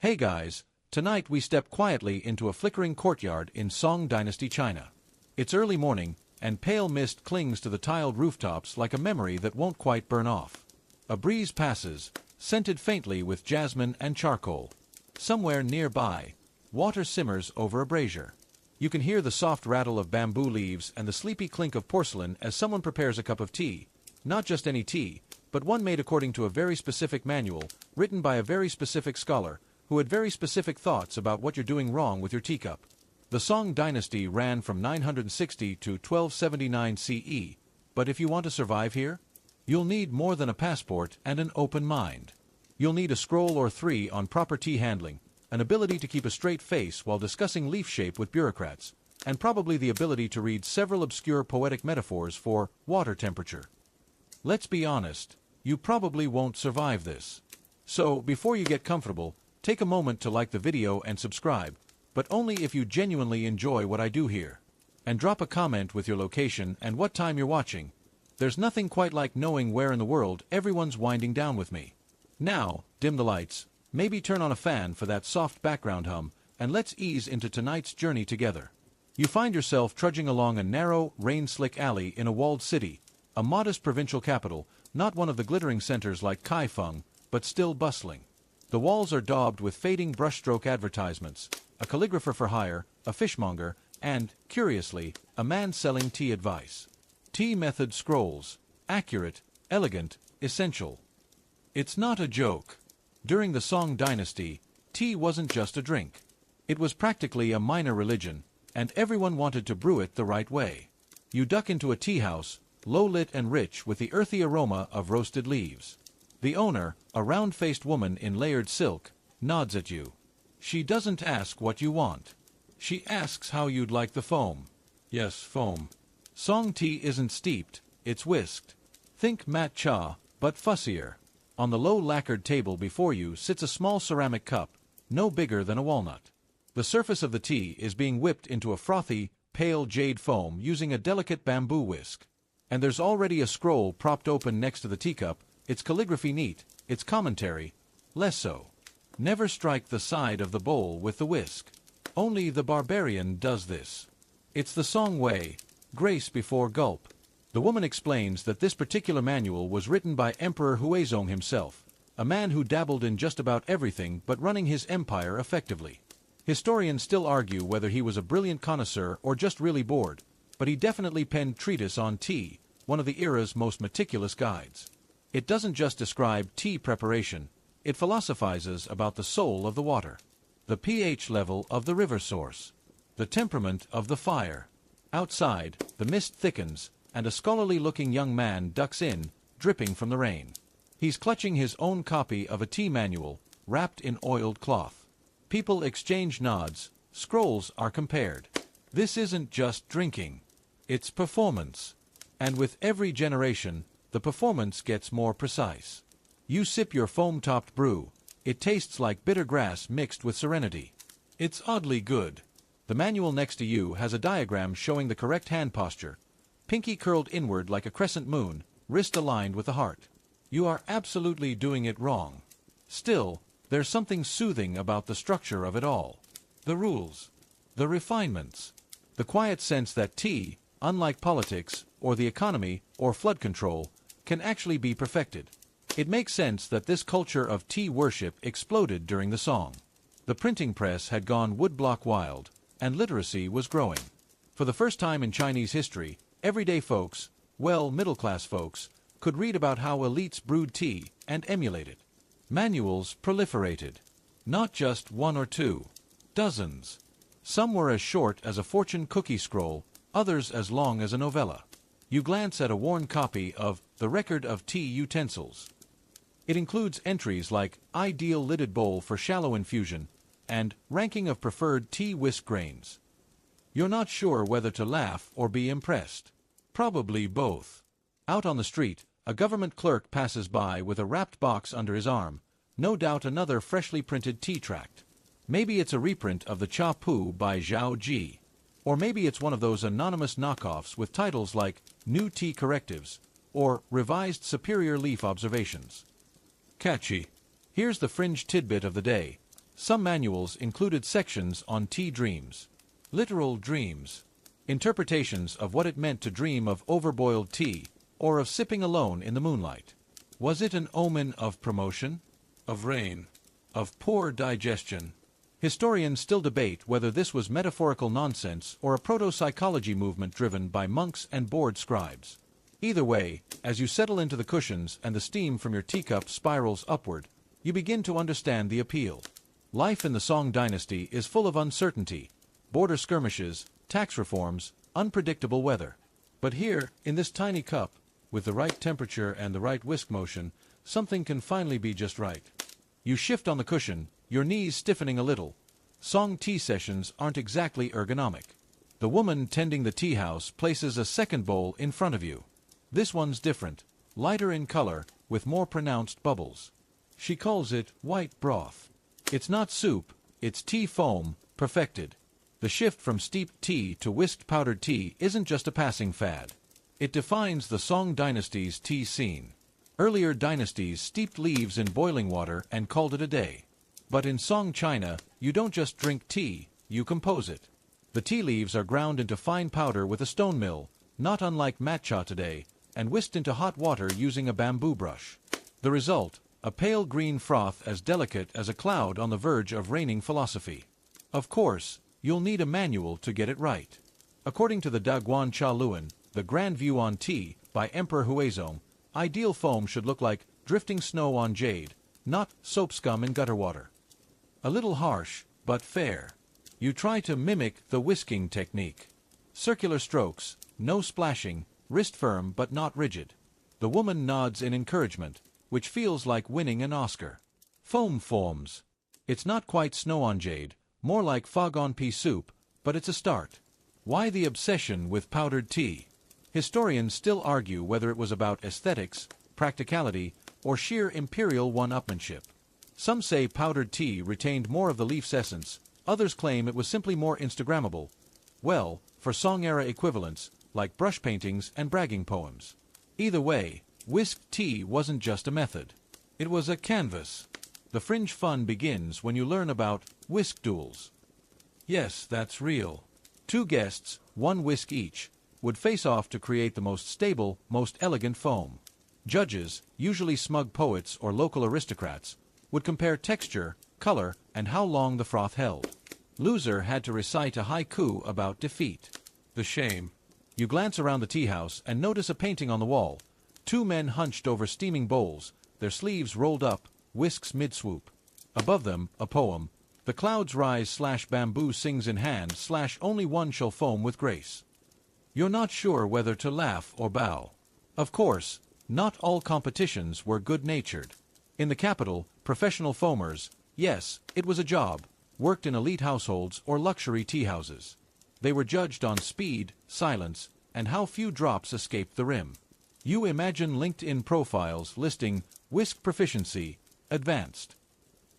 Hey guys, tonight we step quietly into a flickering courtyard in Song Dynasty, China. It's early morning, and pale mist clings to the tiled rooftops like a memory that won't quite burn off. A breeze passes, scented faintly with jasmine and charcoal. Somewhere nearby, water simmers over a brazier. You can hear the soft rattle of bamboo leaves and the sleepy clink of porcelain as someone prepares a cup of tea. Not just any tea, but one made according to a very specific manual, written by a very specific scholar, who had very specific thoughts about what you're doing wrong with your teacup. The Song Dynasty ran from 960 to 1279 CE, but if you want to survive here, you'll need more than a passport and an open mind. You'll need a scroll or three on proper tea handling, an ability to keep a straight face while discussing leaf shape with bureaucrats, and probably the ability to read several obscure poetic metaphors for water temperature. Let's be honest, you probably won't survive this. So, before you get comfortable, take a moment to like the video and subscribe, but only if you genuinely enjoy what I do here. And drop a comment with your location and what time you're watching. There's nothing quite like knowing where in the world everyone's winding down with me. Now, dim the lights, maybe turn on a fan for that soft background hum, and let's ease into tonight's journey together. You find yourself trudging along a narrow, rain-slick alley in a walled city, a modest provincial capital, not one of the glittering centers like Kaifeng, but still bustling. The walls are daubed with fading brushstroke advertisements, a calligrapher for hire, a fishmonger, and, curiously, a man selling tea advice. Tea method scrolls. Accurate, elegant, essential. It's not a joke. During the Song Dynasty, tea wasn't just a drink. It was practically a minor religion, and everyone wanted to brew it the right way. You duck into a tea house, low-lit and rich with the earthy aroma of roasted leaves. The owner, a round-faced woman in layered silk, nods at you. She doesn't ask what you want. She asks how you'd like the foam. Yes, foam. Song tea isn't steeped, it's whisked. Think matcha, but fussier. On the low lacquered table before you sits a small ceramic cup, no bigger than a walnut. The surface of the tea is being whipped into a frothy, pale jade foam using a delicate bamboo whisk. And there's already a scroll propped open next to the teacup, its calligraphy neat, its commentary less so. Never strike the side of the bowl with the whisk. Only the barbarian does this. It's the Song way, grace before gulp. The woman explains that this particular manual was written by Emperor Huizong himself, a man who dabbled in just about everything but running his empire effectively. Historians still argue whether he was a brilliant connoisseur or just really bored, but he definitely penned Treatise on Tea, one of the era's most meticulous guides. It doesn't just describe tea preparation, it philosophizes about the soul of the water, the pH level of the river source, the temperament of the fire. Outside, the mist thickens, and a scholarly-looking young man ducks in, dripping from the rain. He's clutching his own copy of a tea manual, wrapped in oiled cloth. People exchange nods, scrolls are compared. This isn't just drinking, it's performance. And with every generation, the performance gets more precise. You sip your foam-topped brew. It tastes like bitter grass mixed with serenity. It's oddly good. The manual next to you has a diagram showing the correct hand posture. Pinky curled inward like a crescent moon, wrist aligned with the heart. You are absolutely doing it wrong. Still, there's something soothing about the structure of it all. The rules. The refinements. The quiet sense that tea, unlike politics, or the economy, or flood control, can actually be perfected. It makes sense that this culture of tea worship exploded during the Song. The printing press had gone woodblock wild, and literacy was growing. For the first time in Chinese history, everyday folks, well, middle-class folks, could read about how elites brewed tea and emulate it. Manuals proliferated. Not just one or two. Dozens. Some were as short as a fortune cookie scroll, others as long as a novella. You glance at a worn copy of The Record of Tea Utensils. It includes entries like Ideal Lidded Bowl for Shallow Infusion and Ranking of Preferred Tea Whisk Grains. You're not sure whether to laugh or be impressed. Probably both. Out on the street, a government clerk passes by with a wrapped box under his arm, no doubt another freshly printed tea tract. Maybe it's a reprint of the Cha Pu by Zhao Ji. Or maybe it's one of those anonymous knockoffs with titles like New Tea Correctives or Revised Superior Leaf Observations. Catchy. Here's the fringe tidbit of the day. Some manuals included sections on tea dreams. Literal dreams. Interpretations of what it meant to dream of overboiled tea, or of sipping alone in the moonlight. Was it an omen of promotion? Of rain? Of poor digestion? Historians still debate whether this was metaphorical nonsense or a proto-psychology movement driven by monks and bored scribes. Either way, as you settle into the cushions and the steam from your teacup spirals upward, you begin to understand the appeal. Life in the Song Dynasty is full of uncertainty, border skirmishes, tax reforms, unpredictable weather. But here, in this tiny cup, with the right temperature and the right whisk motion, something can finally be just right. You shift on the cushion, your knees stiffening a little. Song tea sessions aren't exactly ergonomic. The woman tending the tea house places a second bowl in front of you. This one's different, lighter in color, with more pronounced bubbles. She calls it white broth. It's not soup, it's tea foam, perfected. The shift from steeped tea to whisked powdered tea isn't just a passing fad. It defines the Song Dynasty's tea scene. Earlier dynasties steeped leaves in boiling water and called it a day. But in Song China, you don't just drink tea, you compose it. The tea leaves are ground into fine powder with a stone mill, not unlike matcha today, and whisked into hot water using a bamboo brush. The result, a pale green froth as delicate as a cloud on the verge of raining philosophy. Of course, you'll need a manual to get it right. According to the Daguan Cha Luan, The Grand View on Tea, by Emperor Huizong, ideal foam should look like drifting snow on jade, not soap scum in gutter water. A little harsh, but fair. You try to mimic the whisking technique. Circular strokes, no splashing, wrist firm but not rigid. The woman nods in encouragement, which feels like winning an Oscar. Foam forms. It's not quite snow on jade, more like fog on pea soup, but it's a start. Why the obsession with powdered tea? Historians still argue whether it was about aesthetics, practicality, or sheer imperial one-upmanship. Some say powdered tea retained more of the leaf's essence, others claim it was simply more Instagrammable. Well, for Song-era equivalents, like brush paintings and bragging poems. Either way, whisked tea wasn't just a method. It was a canvas. The fringe fun begins when you learn about whisk duels. Yes, that's real. Two guests, one whisk each, would face off to create the most stable, most elegant foam. Judges, usually smug poets or local aristocrats, would compare texture, color, and how long the froth held. Loser had to recite a haiku about defeat. The shame. You glance around the tea house and notice a painting on the wall. Two men hunched over steaming bowls, their sleeves rolled up, whisks mid-swoop. Above them, a poem. The clouds rise / bamboo sings in hand / only one shall foam with grace. You're not sure whether to laugh or bow. Of course, not all competitions were good-natured. In the capital, professional foamers, yes, it was a job, worked in elite households or luxury tea houses. They were judged on speed, silence, and how few drops escaped the rim. You imagine LinkedIn profiles listing whisk proficiency, advanced.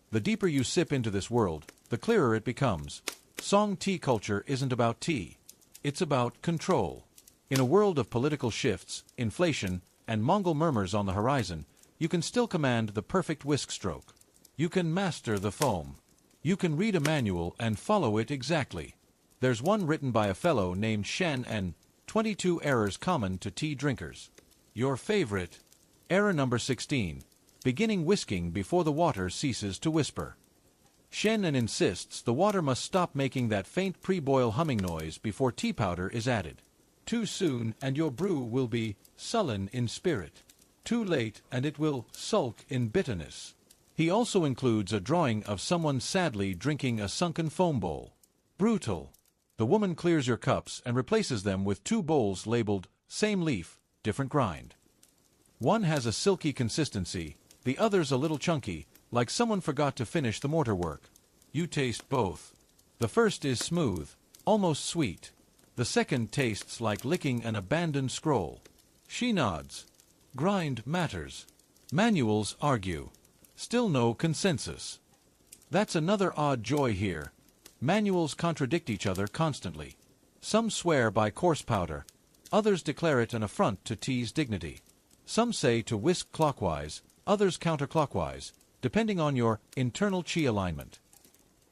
The deeper you sip into this world, the clearer it becomes. Song tea culture isn't about tea. It's about control. In a world of political shifts, inflation, and Mongol murmurs on the horizon, you can still command the perfect whisk stroke. You can master the foam. You can read a manual and follow it exactly. There's one written by a fellow named Shen and 22 errors common to tea drinkers. Your favorite. Error number 16. Beginning whisking before the water ceases to whisper. Shen insists the water must stop making that faint pre-boil humming noise before tea powder is added. Too soon and your brew will be sullen in spirit. Too late and it will sulk in bitterness. He also includes a drawing of someone sadly drinking a sunken foam bowl. Brutal. The woman clears your cups and replaces them with two bowls labeled same leaf, different grind. One has a silky consistency, the other's a little chunky, like someone forgot to finish the mortar work. You taste both. The first is smooth, almost sweet. The second tastes like licking an abandoned scroll. She nods. Grind matters. Manuals argue. Still no consensus. That's another odd joy here. Manuals contradict each other constantly. Some swear by coarse powder. Others declare it an affront to tea's dignity. Some say to whisk clockwise, others counterclockwise, depending on your internal chi alignment.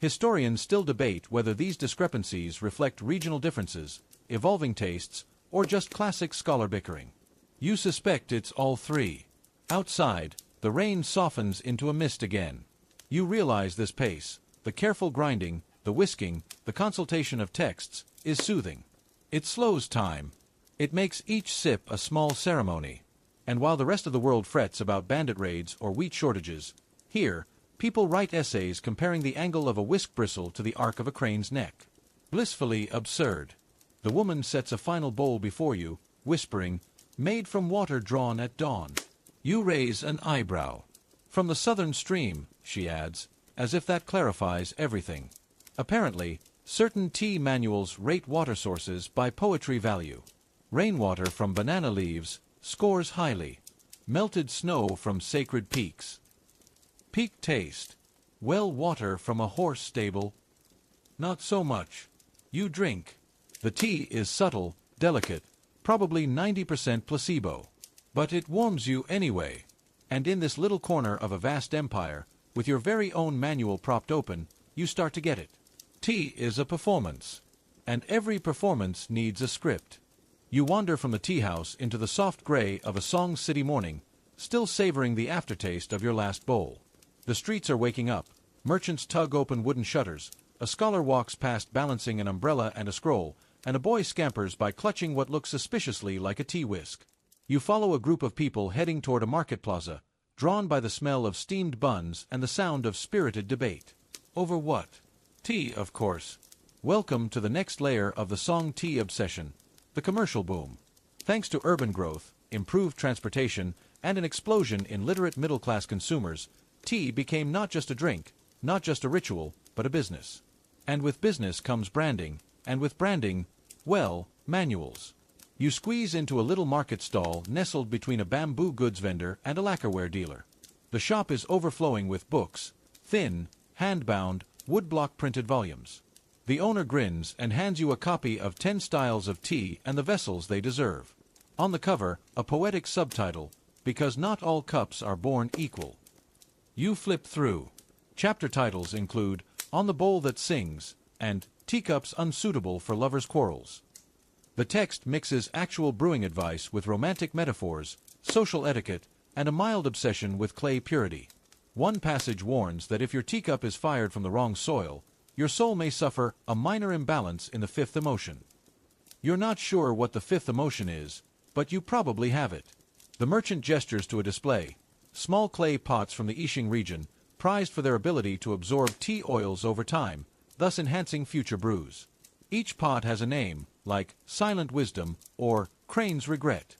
Historians still debate whether these discrepancies reflect regional differences, evolving tastes, or just classic scholar bickering. You suspect it's all three. Outside, the rain softens into a mist again. You realize this pace, the careful grinding, the whisking, the consultation of texts, is soothing. It slows time. It makes each sip a small ceremony. And while the rest of the world frets about bandit raids or wheat shortages, here, people write essays comparing the angle of a whisk bristle to the arc of a crane's neck. Blissfully absurd. The woman sets a final bowl before you, whispering, "Made from water drawn at dawn." You raise an eyebrow. "From the southern stream," she adds, as if that clarifies everything. Apparently, certain tea manuals rate water sources by poetry value. Rainwater from banana leaves scores highly. Melted snow from sacred peaks. Peak taste. Well water from a horse stable. Not so much. You drink. The tea is subtle, delicate, probably 90% placebo. But it warms you anyway. And in this little corner of a vast empire, with your very own manual propped open, you start to get it. Tea is a performance. And every performance needs a script. You wander from the tea house into the soft gray of a Song City morning, still savoring the aftertaste of your last bowl. The streets are waking up. Merchants tug open wooden shutters. A scholar walks past balancing an umbrella and a scroll, and a boy scampers by clutching what looks suspiciously like a tea whisk. You follow a group of people heading toward a market plaza, drawn by the smell of steamed buns and the sound of spirited debate. Over what? Tea, of course. Welcome to the next layer of the Song tea obsession, the commercial boom. Thanks to urban growth, improved transportation, and an explosion in literate middle-class consumers, tea became not just a drink, not just a ritual, but a business. And with business comes branding, and with branding, well, manuals. You squeeze into a little market stall nestled between a bamboo goods vendor and a lacquerware dealer. The shop is overflowing with books, thin, hand-bound, woodblock-printed volumes. The owner grins and hands you a copy of 10 Styles of Tea and the Vessels They Deserve. On the cover, a poetic subtitle, "Because Not All Cups Are Born Equal." You flip through. Chapter titles include "On the Bowl That Sings" and "Teacups Unsuitable for Lovers' Quarrels." The text mixes actual brewing advice with romantic metaphors, social etiquette, and a mild obsession with clay purity. One passage warns that if your teacup is fired from the wrong soil, your soul may suffer a minor imbalance in the fifth emotion. You're not sure what the fifth emotion is, but you probably have it. The merchant gestures to a display. Small clay pots from the Yixing region, prized for their ability to absorb tea oils over time, thus enhancing future brews. Each pot has a name, like Silent Wisdom or Crane's Regret.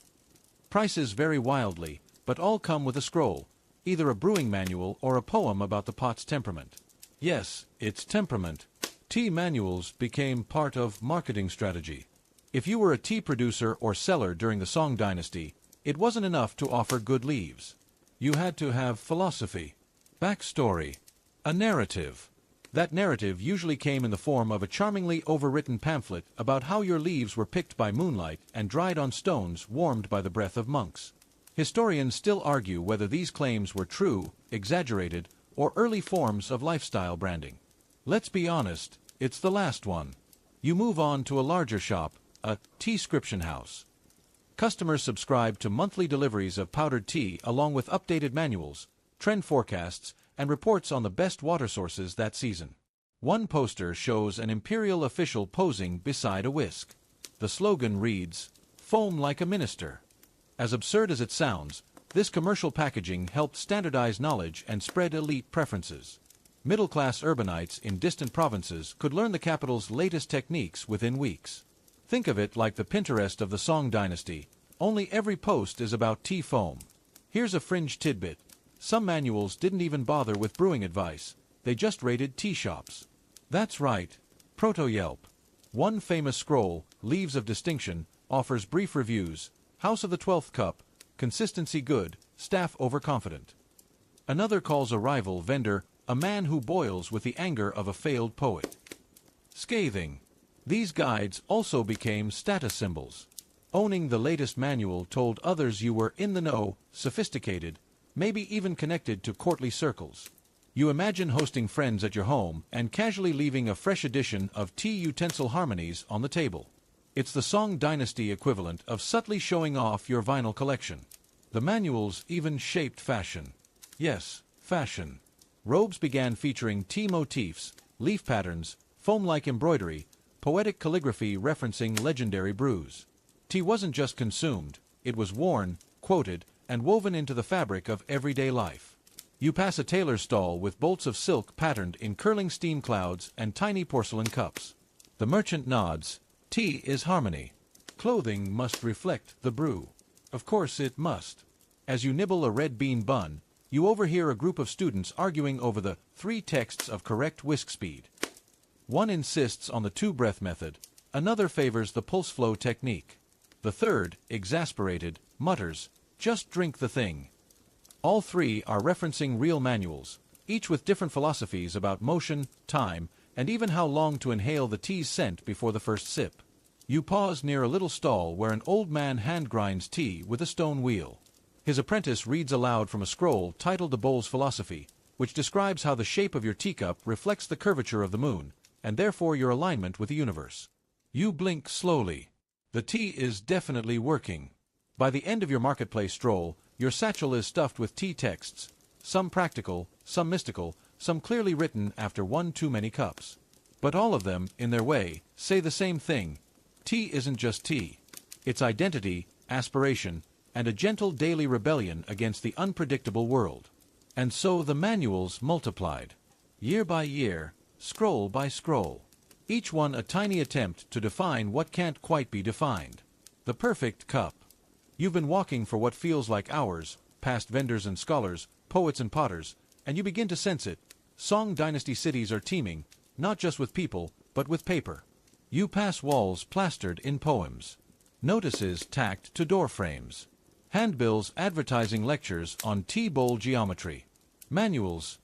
Prices vary wildly, but all come with a scroll, either a brewing manual or a poem about the pot's temperament. Yes, it's temperament. Tea manuals became part of marketing strategy. If you were a tea producer or seller during the Song Dynasty, it wasn't enough to offer good leaves. You had to have philosophy, backstory, a narrative. That narrative usually came in the form of a charmingly overwritten pamphlet about how your leaves were picked by moonlight and dried on stones warmed by the breath of monks. Historians still argue whether these claims were true, exaggerated, or early forms of lifestyle branding. Let's be honest, it's the last one. You move on to a larger shop, a tea-scription house. Customers subscribe to monthly deliveries of powdered tea along with updated manuals, trend forecasts, and reports on the best water sources that season. One poster shows an imperial official posing beside a whisk. The slogan reads, "Foam like a minister." As absurd as it sounds, this commercial packaging helped standardize knowledge and spread elite preferences. Middle-class urbanites in distant provinces could learn the capital's latest techniques within weeks. Think of it like the Pinterest of the Song Dynasty, only every post is about tea foam. Here's a fringe tidbit. Some manuals didn't even bother with brewing advice, they just rated tea shops. That's right, Proto-Yelp. One famous scroll, Leaves of Distinction, offers brief reviews: House of the 12th Cup, consistency good, staff overconfident. Another calls a rival vendor a man who boils with the anger of a failed poet. Scathing. These guides also became status symbols. Owning the latest manual told others you were in the know, sophisticated, maybe even connected to courtly circles. You imagine hosting friends at your home and casually leaving a fresh edition of Tea Utensil Harmonies on the table. It's the Song Dynasty equivalent of subtly showing off your vinyl collection. The manuals even shaped fashion. Yes, fashion. Robes began featuring tea motifs, leaf patterns, foam-like embroidery, poetic calligraphy referencing legendary brews. Tea wasn't just consumed, it was worn, quoted, and woven into the fabric of everyday life. You pass a tailor's stall with bolts of silk patterned in curling steam clouds and tiny porcelain cups. The merchant nods. Tea is harmony. Clothing must reflect the brew. Of course it must. As you nibble a red bean bun, you overhear a group of students arguing over the 3 texts of correct whisk speed. One insists on the 2-breath method, another favors the pulse flow technique. The third, exasperated, mutters, "Just drink the thing." All 3 are referencing real manuals, each with different philosophies about motion, time, and even how long to inhale the tea's scent before the first sip. You pause near a little stall where an old man hand grinds tea with a stone wheel. His apprentice reads aloud from a scroll titled The Bowl's Philosophy, which describes how the shape of your teacup reflects the curvature of the moon, and therefore your alignment with the universe. You blink slowly. The tea is definitely working. By the end of your marketplace stroll, your satchel is stuffed with tea texts, some practical, some mystical, some clearly written after one too many cups. But all of them, in their way, say the same thing. Tea isn't just tea. It's identity, aspiration, and a gentle daily rebellion against the unpredictable world. And so the manuals multiplied. Year by year, scroll by scroll. Each one a tiny attempt to define what can't quite be defined. The perfect cup. You've been walking for what feels like hours, past vendors and scholars, poets and potters, and you begin to sense it. Song Dynasty cities are teeming, not just with people, but with paper. You pass walls plastered in poems. Notices tacked to door frames. Handbills advertising lectures on tea bowl geometry. Manuals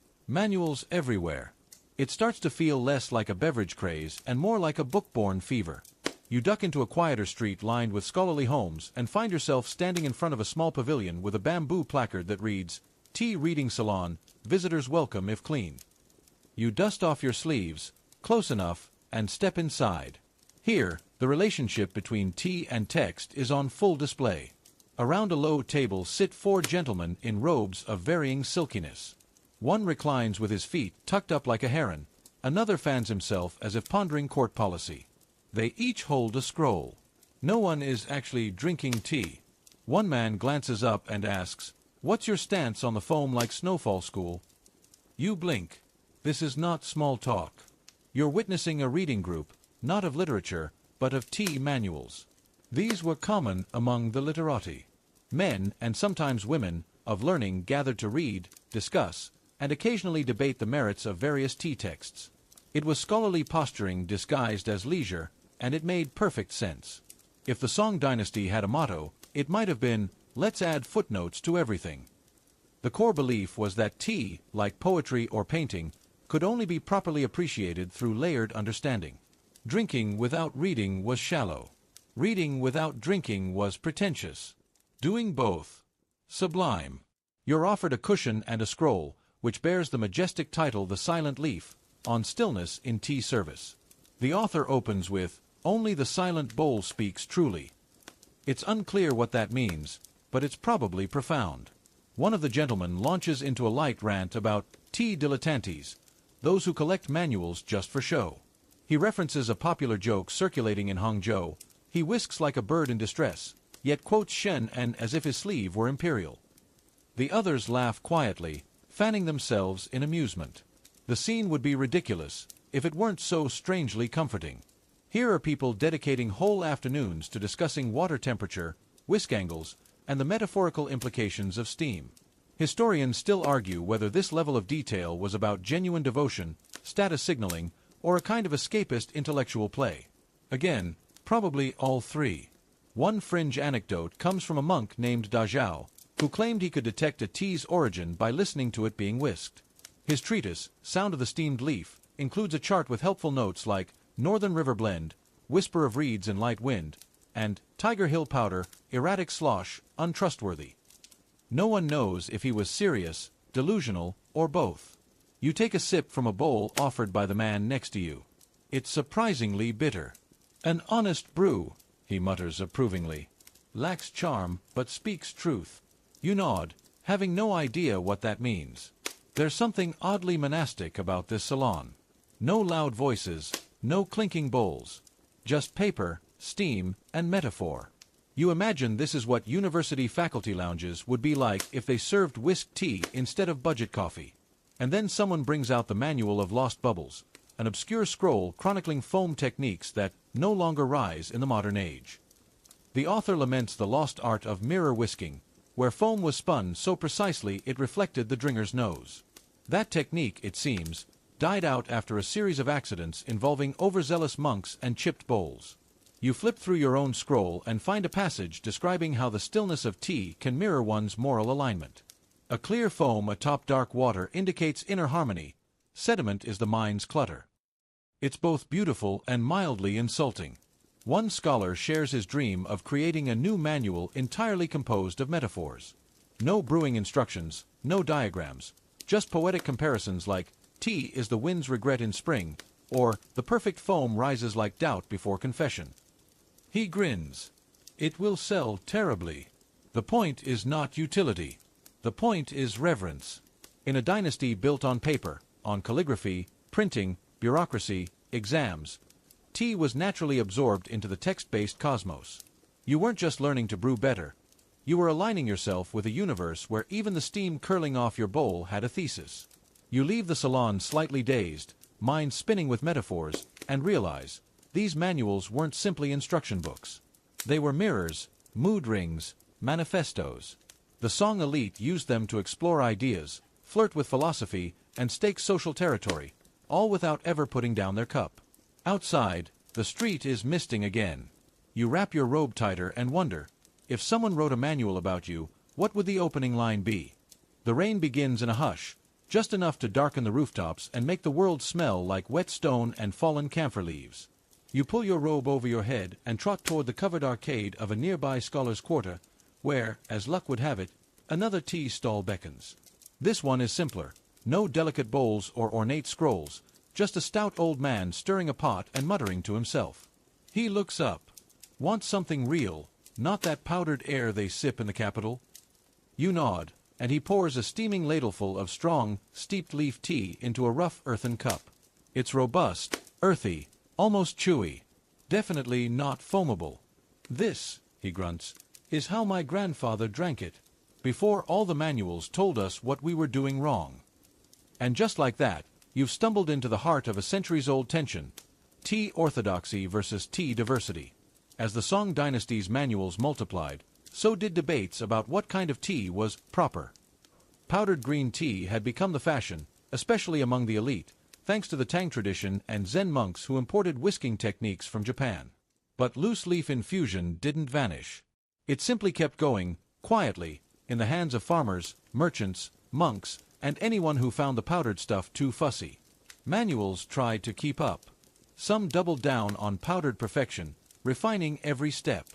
everywhere. It starts to feel less like a beverage craze and more like a book-borne fever. You duck into a quieter street lined with scholarly homes and find yourself standing in front of a small pavilion with a bamboo placard that reads, "Tea Reading Salon, visitors welcome if clean." You dust off your sleeves, close enough, and step inside. Here, the relationship between tea and text is on full display. Around a low table sit 4 gentlemen in robes of varying silkiness. One reclines with his feet tucked up like a heron, another fans himself as if pondering court policy. They each hold a scroll. No one is actually drinking tea. One man glances up and asks, "What's your stance on the foam like snowfall school?" You blink. This is not small talk. You're witnessing a reading group, not of literature, but of tea manuals. These were common among the literati. Men, and sometimes women, of learning gathered to read, discuss, and occasionally debate the merits of various tea texts. It was scholarly posturing disguised as leisure, and it made perfect sense. If the Song Dynasty had a motto, it might have been, "Let's add footnotes to everything." The core belief was that tea, like poetry or painting, could only be properly appreciated through layered understanding. Drinking without reading was shallow. Reading without drinking was pretentious. Doing both, sublime. You're offered a cushion and a scroll, which bears the majestic title The Silent Leaf, on stillness in tea service. The author opens with, "Only the silent bowl speaks truly." It's unclear what that means, but it's probably profound. One of the gentlemen launches into a light rant about tea dilettantes, those who collect manuals just for show. He references a popular joke circulating in Hangzhou. He whisks like a bird in distress, yet quotes Shen and as if his sleeve were imperial. The others laugh quietly, fanning themselves in amusement. The scene would be ridiculous if it weren't so strangely comforting. Here are people dedicating whole afternoons to discussing water temperature, whisk angles, and the metaphorical implications of steam. Historians still argue whether this level of detail was about genuine devotion, status signaling, or a kind of escapist intellectual play. Again, probably all 3. One fringe anecdote comes from a monk named Dazhao, who claimed he could detect a tea's origin by listening to it being whisked. His treatise, Sound of the Steamed Leaf, includes a chart with helpful notes like Northern River Blend, Whisper of Reeds in Light Wind, and Tiger Hill Powder, Erratic Slosh, Untrustworthy. No one knows if he was serious, delusional, or both. You take a sip from a bowl offered by the man next to you. It's surprisingly bitter. An honest brew, he mutters approvingly. Lacks charm, but speaks truth. You nod, having no idea what that means. There's something oddly monastic about this salon. No loud voices, no clinking bowls. Just paper, steam, and metaphor. You imagine this is what university faculty lounges would be like if they served whisked tea instead of budget coffee. And then someone brings out the Manual of Lost Bubbles, an obscure scroll chronicling foam techniques that no longer rise in the modern age. The author laments the lost art of mirror whisking, where foam was spun so precisely it reflected the drinker's nose. That technique, it seems, died out after a series of accidents involving overzealous monks and chipped bowls. You flip through your own scroll and find a passage describing how the stillness of tea can mirror one's moral alignment. A clear foam atop dark water indicates inner harmony. Sediment is the mind's clutter. It's both beautiful and mildly insulting. One scholar shares his dream of creating a new manual entirely composed of metaphors. No brewing instructions, no diagrams, just poetic comparisons like, tea is the wind's regret in spring, or the perfect foam rises like doubt before confession. He grins. It will sell terribly. The point is not utility. The point is reverence. In a dynasty built on paper, on calligraphy, printing, bureaucracy, exams, tea was naturally absorbed into the text-based cosmos. You weren't just learning to brew better. You were aligning yourself with a universe where even the steam curling off your bowl had a thesis. You leave the salon slightly dazed, mind spinning with metaphors, and realize these manuals weren't simply instruction books. They were mirrors, mood rings, manifestos. The song elite used them to explore ideas, flirt with philosophy, and stake social territory, all without ever putting down their cup. Outside, the street is misting again. You wrap your robe tighter and wonder, if someone wrote a manual about you, what would the opening line be? The rain begins in a hush, just enough to darken the rooftops and make the world smell like wet stone and fallen camphor leaves. You pull your robe over your head and trot toward the covered arcade of a nearby scholar's quarter, where, as luck would have it, another tea stall beckons. This one is simpler. No delicate bowls or ornate scrolls, just a stout old man stirring a pot and muttering to himself. He looks up. Wants something real, not that powdered air they sip in the capital? You nod, and he pours a steaming ladleful of strong, steeped leaf tea into a rough earthen cup. It's robust, earthy, almost chewy. Definitely not foamable. This, he grunts, is how my grandfather drank it, before all the manuals told us what we were doing wrong. And just like that, you've stumbled into the heart of a centuries-old tension, tea orthodoxy versus tea diversity. As the Song Dynasty's manuals multiplied, so did debates about what kind of tea was proper. Powdered green tea had become the fashion, especially among the elite, thanks to the Tang tradition and Zen monks who imported whisking techniques from Japan. But loose-leaf infusion didn't vanish. It simply kept going, quietly, in the hands of farmers, merchants, monks, and anyone who found the powdered stuff too fussy. Manuals tried to keep up. Some doubled down on powdered perfection, refining every step.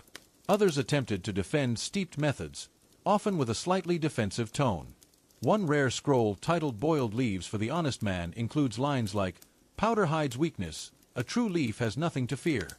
Others attempted to defend steeped methods, often with a slightly defensive tone. One rare scroll titled Boiled Leaves for the Honest Man includes lines like, "Powder hides weakness, a true leaf has nothing to fear."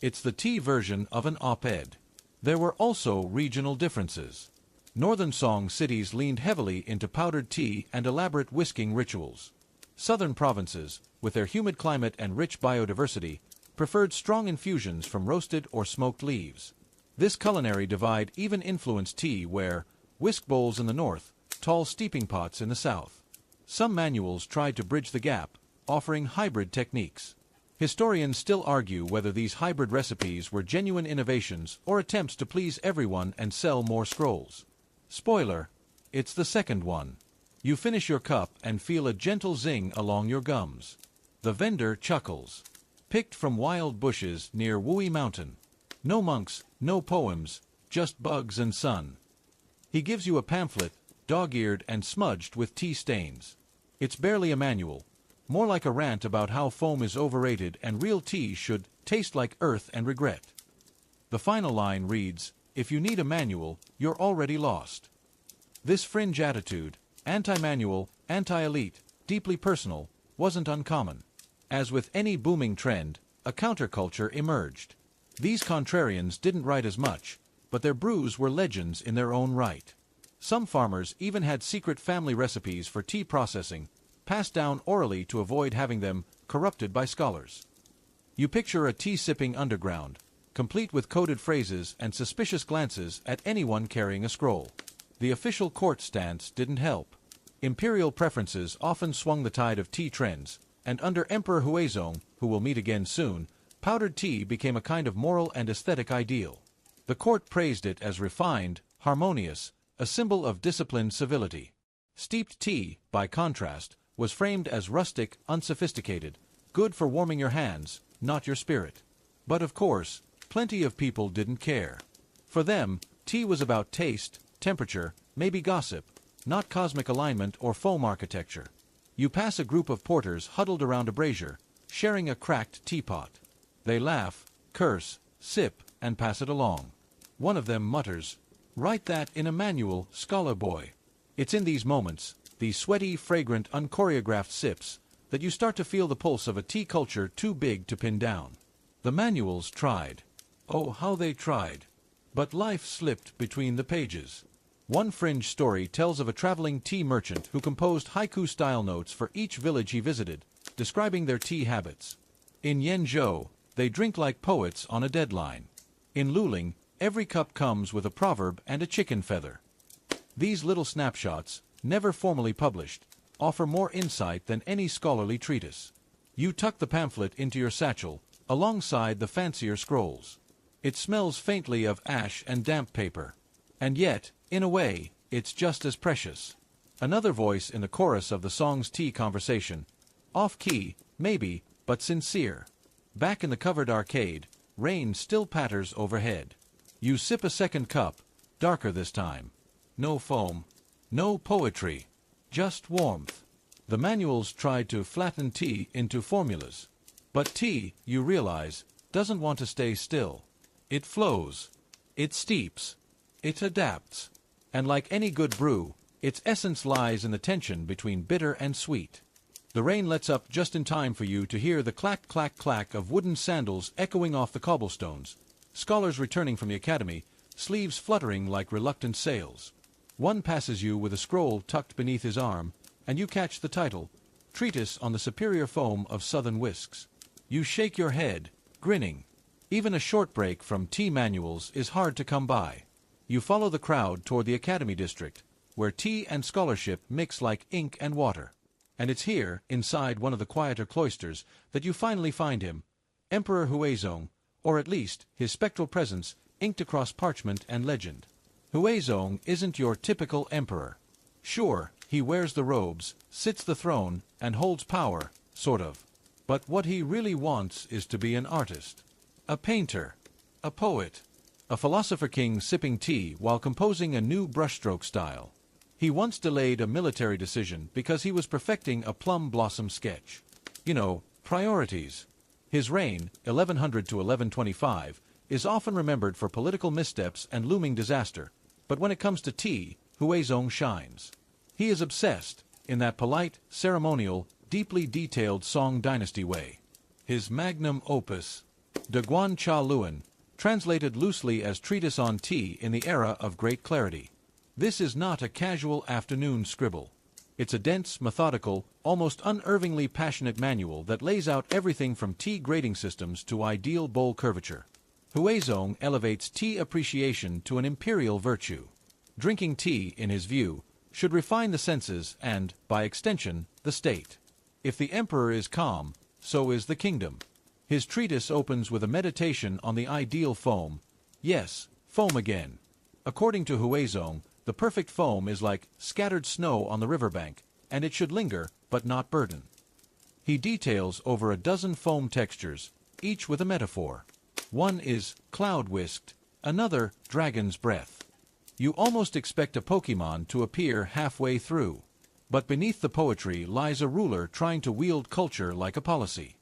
It's the tea version of an op-ed. There were also regional differences. Northern Song cities leaned heavily into powdered tea and elaborate whisking rituals. Southern provinces, with their humid climate and rich biodiversity, preferred strong infusions from roasted or smoked leaves. This culinary divide even influenced tea where, whisk bowls in the north, tall steeping pots in the south. Some manuals tried to bridge the gap, offering hybrid techniques. Historians still argue whether these hybrid recipes were genuine innovations or attempts to please everyone and sell more scrolls. Spoiler, it's the second one. You finish your cup and feel a gentle zing along your gums. The vendor chuckles. Picked from wild bushes near Wui Mountain. No monks, no poems, just bugs and sun. He gives you a pamphlet, dog-eared and smudged with tea stains. It's barely a manual, more like a rant about how foam is overrated and real tea should taste like earth and regret. The final line reads, "If you need a manual, you're already lost." This fringe attitude, anti-manual, anti-elite, deeply personal, wasn't uncommon. As with any booming trend, a counterculture emerged. These contrarians didn't write as much, but their brews were legends in their own right. Some farmers even had secret family recipes for tea processing, passed down orally to avoid having them corrupted by scholars. You picture a tea-sipping underground, complete with coded phrases and suspicious glances at anyone carrying a scroll. The official court stance didn't help. Imperial preferences often swung the tide of tea trends, and under Emperor Huizong, who will meet again soon, powdered tea became a kind of moral and aesthetic ideal. The court praised it as refined, harmonious, a symbol of disciplined civility. Steeped tea, by contrast, was framed as rustic, unsophisticated, good for warming your hands, not your spirit. But of course, plenty of people didn't care. For them, tea was about taste, temperature, maybe gossip, not cosmic alignment or foam architecture. You pass a group of porters huddled around a brazier, sharing a cracked teapot. They laugh, curse, sip, and pass it along. One of them mutters, "Write that in a manual, scholar boy." It's in these moments, these sweaty, fragrant, unchoreographed sips, that you start to feel the pulse of a tea culture too big to pin down. The manuals tried. Oh, how they tried. But life slipped between the pages. One fringe story tells of a traveling tea merchant who composed haiku-style notes for each village he visited, describing their tea habits. In Yenzhou, they drink like poets on a deadline. In Luling, every cup comes with a proverb and a chicken feather. These little snapshots, never formally published, offer more insight than any scholarly treatise. You tuck the pamphlet into your satchel, alongside the fancier scrolls. It smells faintly of ash and damp paper. And yet, in a way, it's just as precious. Another voice in the chorus of the song's tea conversation. Off-key, maybe, but sincere. Back in the covered arcade, rain still patters overhead. You sip a second cup, darker this time. No foam. No poetry. Just warmth. The manuals tried to flatten tea into formulas. But tea, you realize, doesn't want to stay still. It flows. It steeps. It adapts. And like any good brew, its essence lies in the tension between bitter and sweet. The rain lets up just in time for you to hear the clack, clack, clack of wooden sandals echoing off the cobblestones. Scholars returning from the academy, sleeves fluttering like reluctant sails. One passes you with a scroll tucked beneath his arm, and you catch the title, Treatise on the Superior Foam of Southern Whisks. You shake your head, grinning. Even a short break from tea manuals is hard to come by. You follow the crowd toward the academy district, where tea and scholarship mix like ink and water. And it's here, inside one of the quieter cloisters, that you finally find him, Emperor Huizong, or at least his spectral presence inked across parchment and legend. Huizong isn't your typical emperor. Sure, he wears the robes, sits the throne, and holds power, sort of. But what he really wants is to be an artist. A painter. A poet. A philosopher king sipping tea while composing a new brushstroke style. He once delayed a military decision because he was perfecting a plum blossom sketch. You know, priorities. His reign, 1100 to 1125, is often remembered for political missteps and looming disaster, but when it comes to tea, Huizong shines. He is obsessed, in that polite, ceremonial, deeply detailed Song Dynasty way. His magnum opus, De Guan Cha Luan, translated loosely as Treatise on Tea in the Era of Great Clarity. This is not a casual afternoon scribble. It's a dense, methodical, almost unervingly passionate manual that lays out everything from tea grading systems to ideal bowl curvature. Huizong elevates tea appreciation to an imperial virtue. Drinking tea, in his view, should refine the senses and, by extension, the state. If the emperor is calm, so is the kingdom. His treatise opens with a meditation on the ideal foam. Yes, foam again. According to Huizong, the perfect foam is like scattered snow on the riverbank, and it should linger, but not burden. He details over a dozen foam textures, each with a metaphor. One is cloud-whisked, another dragon's breath. You almost expect a Pokemon to appear halfway through. But beneath the poetry lies a ruler trying to wield culture like a policy.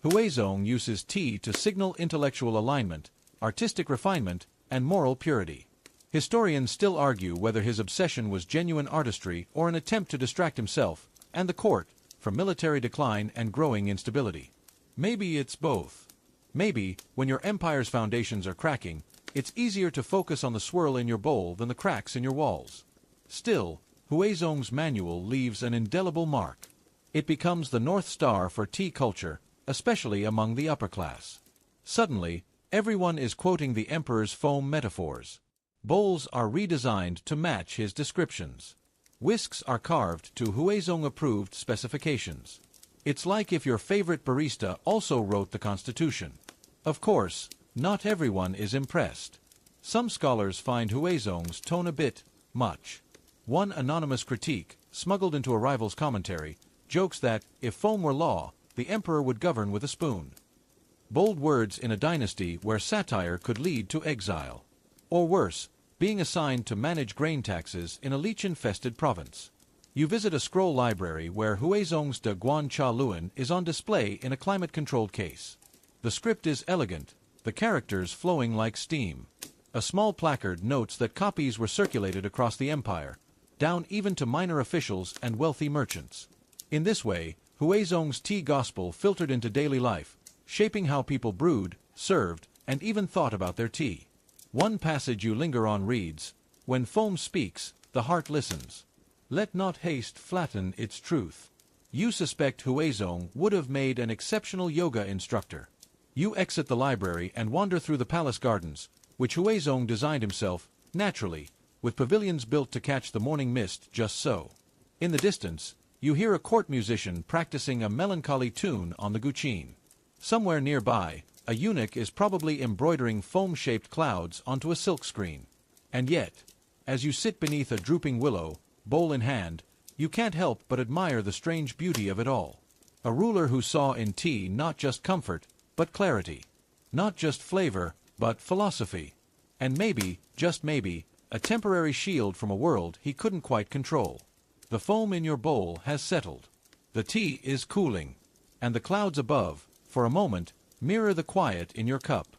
Huizong uses tea to signal intellectual alignment, artistic refinement, and moral purity. Historians still argue whether his obsession was genuine artistry or an attempt to distract himself, and the court, from military decline and growing instability. Maybe it's both. Maybe, when your empire's foundations are cracking, it's easier to focus on the swirl in your bowl than the cracks in your walls. Still, Huizong's manual leaves an indelible mark. It becomes the North Star for tea culture, especially among the upper class. Suddenly, everyone is quoting the emperor's foam metaphors. Bowls are redesigned to match his descriptions. Whisks are carved to Huizong-approved specifications. It's like if your favorite barista also wrote the Constitution. Of course, not everyone is impressed. Some scholars find Huizong's tone a bit much. One anonymous critique, smuggled into a rival's commentary, jokes that, if foam were law, the emperor would govern with a spoon. Bold words in a dynasty where satire could lead to exile. Or worse, being assigned to manage grain taxes in a leech-infested province. You visit a scroll library where Huizong's De Guan Cha Luan is on display in a climate-controlled case. The script is elegant, the characters flowing like steam. A small placard notes that copies were circulated across the empire, down even to minor officials and wealthy merchants. In this way, Huizong's tea gospel filtered into daily life, shaping how people brewed, served, and even thought about their tea. One passage you linger on reads, "When foam speaks, the heart listens. Let not haste flatten its truth." You suspect Huizong would have made an exceptional yoga instructor. You exit the library and wander through the palace gardens, which Huizong designed himself, naturally, with pavilions built to catch the morning mist just so. In the distance, you hear a court musician practicing a melancholy tune on the guqin. Somewhere nearby, a eunuch is probably embroidering foam-shaped clouds onto a silk screen. And yet, as you sit beneath a drooping willow, bowl in hand, you can't help but admire the strange beauty of it all. A ruler who saw in tea not just comfort, but clarity. Not just flavor, but philosophy. And maybe, just maybe, a temporary shield from a world he couldn't quite control. The foam in your bowl has settled. The tea is cooling. And the clouds above, for a moment, mirror the quiet in your cup.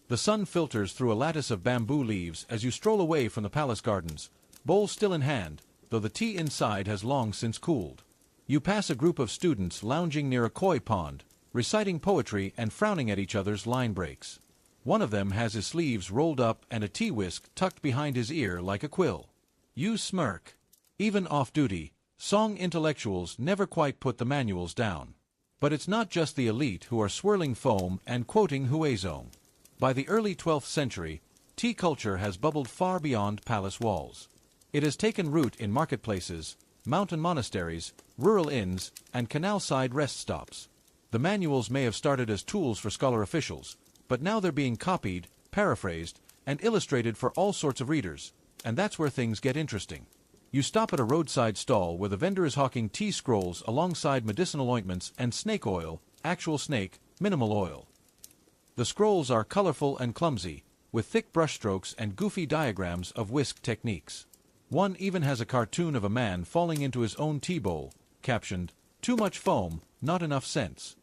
The sun filters through a lattice of bamboo leaves as you stroll away from the palace gardens, bowl still in hand, though the tea inside has long since cooled. You pass a group of students lounging near a koi pond, reciting poetry and frowning at each other's line breaks. One of them has his sleeves rolled up and a tea whisk tucked behind his ear like a quill. You smirk. Even off-duty, song intellectuals never quite put the manuals down. But it's not just the elite who are swirling foam and quoting Huizong. By the early 12th century, tea culture has bubbled far beyond palace walls. It has taken root in marketplaces, mountain monasteries, rural inns, and canal-side rest stops. The manuals may have started as tools for scholar officials, but now they're being copied, paraphrased, and illustrated for all sorts of readers, and that's where things get interesting. You stop at a roadside stall where the vendor is hawking tea scrolls alongside medicinal ointments and snake oil, actual snake, minimal oil. The scrolls are colorful and clumsy, with thick brushstrokes and goofy diagrams of whisk techniques. One even has a cartoon of a man falling into his own tea bowl, captioned, "Too much foam, not enough sense."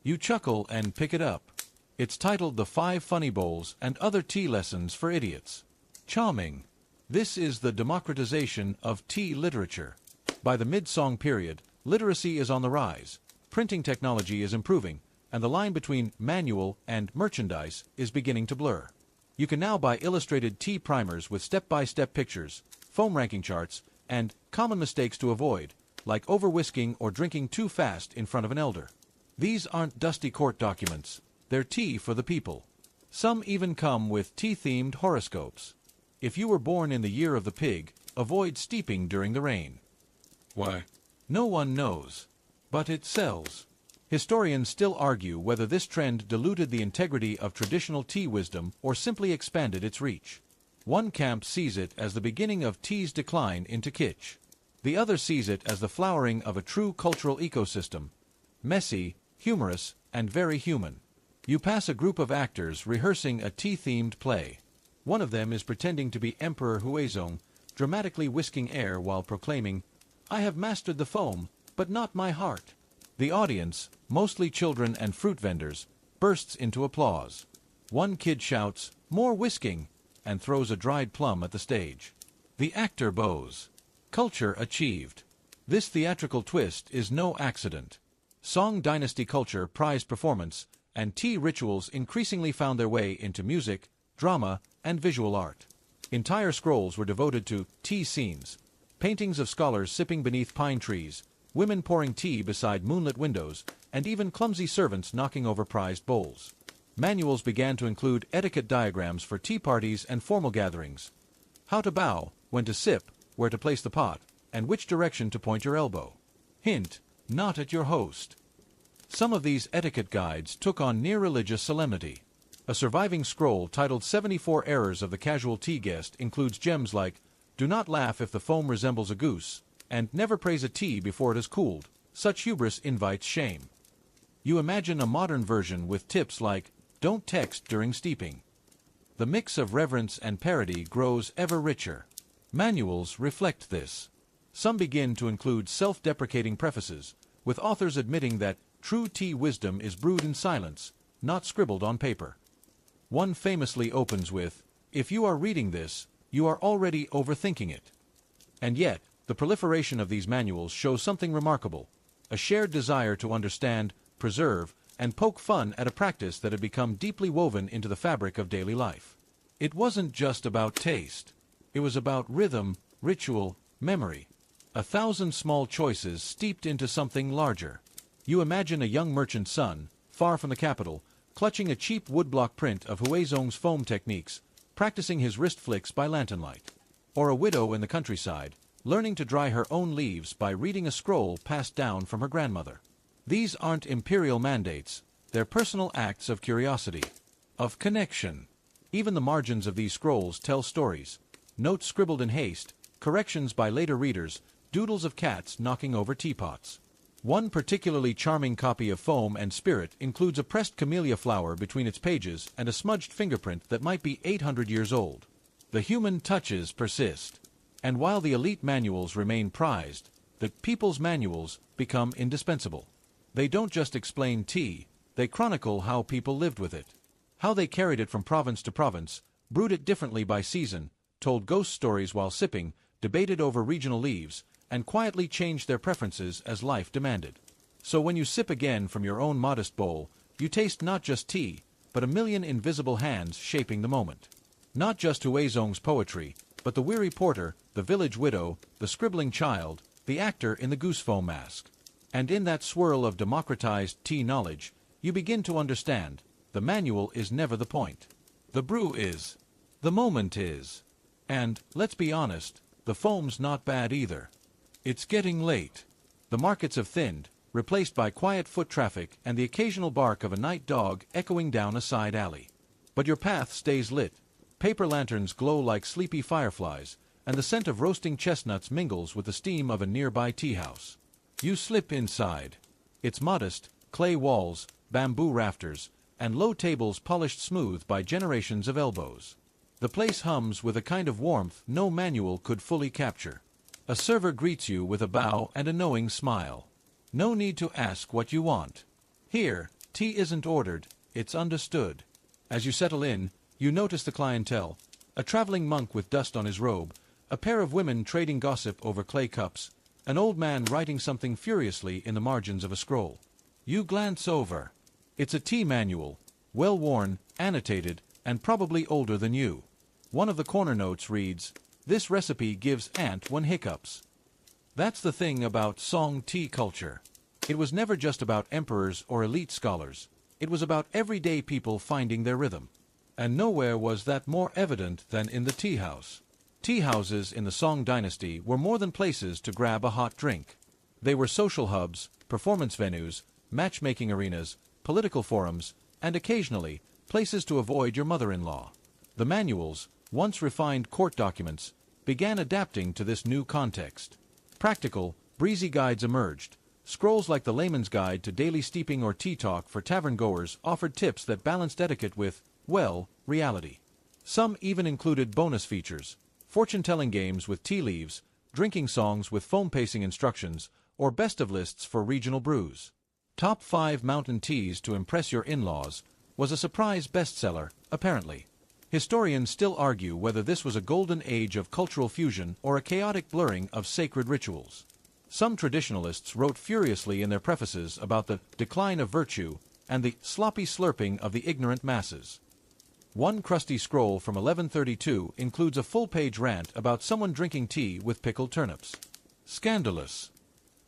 You chuckle and pick it up. It's titled The 5 Funny Bowls and Other Tea Lessons for Idiots. Charming. This is the democratization of tea literature. By the mid-Song period, literacy is on the rise, printing technology is improving, and the line between manual and merchandise is beginning to blur. You can now buy illustrated tea primers with step-by-step pictures, foam ranking charts, and common mistakes to avoid, like over-whisking or drinking too fast in front of an elder. These aren't dusty court documents. They're tea for the people. Some even come with tea-themed horoscopes. If you were born in the year of the pig, avoid steeping during the rain. Why? No one knows. But it sells. Historians still argue whether this trend diluted the integrity of traditional tea wisdom or simply expanded its reach. One camp sees it as the beginning of tea's decline into kitsch. The other sees it as the flowering of a true cultural ecosystem. Messy, humorous, and very human. You pass a group of actors rehearsing a tea-themed play. One of them is pretending to be Emperor Huizong, dramatically whisking air while proclaiming, "I have mastered the foam, but not my heart." The audience, mostly children and fruit vendors, bursts into applause. One kid shouts, "More whisking," and throws a dried plum at the stage. The actor bows. Culture achieved. This theatrical twist is no accident. Song Dynasty culture prized performance, and tea rituals increasingly found their way into music, drama, and visual art. Entire scrolls were devoted to tea scenes, paintings of scholars sipping beneath pine trees, women pouring tea beside moonlit windows, and even clumsy servants knocking over prized bowls. Manuals began to include etiquette diagrams for tea parties and formal gatherings. How to bow, when to sip, where to place the pot, and which direction to point your elbow. Hint: not at your host. Some of these etiquette guides took on near-religious solemnity. A surviving scroll titled 74 Errors of the Casual Tea Guest includes gems like, "Do not laugh if the foam resembles a goose," and "Never praise a tea before it has cooled. Such hubris invites shame." You imagine a modern version with tips like, "Don't text during steeping." The mix of reverence and parody grows ever richer. Manuals reflect this. Some begin to include self-deprecating prefaces, with authors admitting that true tea wisdom is brewed in silence, not scribbled on paper. One famously opens with, "If you are reading this, you are already overthinking it." And yet, the proliferation of these manuals shows something remarkable: a shared desire to understand, preserve, and poke fun at a practice that had become deeply woven into the fabric of daily life. It wasn't just about taste. It was about rhythm, ritual, memory. 1,000 small choices steeped into something larger. You imagine a young merchant's son, far from the capital, clutching a cheap woodblock print of Huizong's foam techniques, practicing his wrist flicks by lantern light. Or a widow in the countryside, learning to dry her own leaves by reading a scroll passed down from her grandmother. These aren't imperial mandates, they're personal acts of curiosity, of connection. Even the margins of these scrolls tell stories. Notes scribbled in haste, corrections by later readers, doodles of cats knocking over teapots. One particularly charming copy of Foam and Spirit includes a pressed camellia flower between its pages and a smudged fingerprint that might be 800 years old. The human touches persist. And while the elite manuals remain prized, the people's manuals become indispensable. They don't just explain tea, they chronicle how people lived with it. How they carried it from province to province, brewed it differently by season, told ghost stories while sipping, debated over regional leaves, and quietly changed their preferences as life demanded. So when you sip again from your own modest bowl, you taste not just tea, but a million invisible hands shaping the moment. Not just Huizong's poetry, but the weary porter, the village widow, the scribbling child, the actor in the goose foam mask. And in that swirl of democratized tea knowledge, you begin to understand, the manual is never the point. The brew is. The moment is. And, let's be honest, the foam's not bad either. It's getting late. The markets have thinned, replaced by quiet foot traffic and the occasional bark of a night dog echoing down a side alley. But your path stays lit. Paper lanterns glow like sleepy fireflies, and the scent of roasting chestnuts mingles with the steam of a nearby tea house. You slip inside. It's modest, clay walls, bamboo rafters, and low tables polished smooth by generations of elbows. The place hums with a kind of warmth no manual could fully capture. A server greets you with a bow and a knowing smile. No need to ask what you want. Here, tea isn't ordered, it's understood. As you settle in, you notice the clientele: a traveling monk with dust on his robe, a pair of women trading gossip over clay cups, an old man writing something furiously in the margins of a scroll. You glance over. It's a tea manual, well-worn, annotated, and probably older than you. One of the corner notes reads, "This recipe gives Aunt 1 hiccups." That's the thing about Song tea culture. It was never just about emperors or elite scholars. It was about everyday people finding their rhythm. And nowhere was that more evident than in the tea house. Tea houses in the Song dynasty were more than places to grab a hot drink. They were social hubs, performance venues, matchmaking arenas, political forums, and occasionally, places to avoid your mother-in-law. The manuals, once refined court documents, began adapting to this new context. Practical, breezy guides emerged. Scrolls like the Layman's Guide to Daily Steeping or Tea Talk for tavern-goers offered tips that balanced etiquette with, well, reality. Some even included bonus features: fortune-telling games with tea leaves, drinking songs with foam pacing instructions, or best-of lists for regional brews. Top 5 Mountain Teas to Impress Your In-Laws was a surprise bestseller, apparently. Historians still argue whether this was a golden age of cultural fusion or a chaotic blurring of sacred rituals. Some traditionalists wrote furiously in their prefaces about the decline of virtue and the sloppy slurping of the ignorant masses. One crusty scroll from 1132 includes a full-page rant about someone drinking tea with pickled turnips. Scandalous.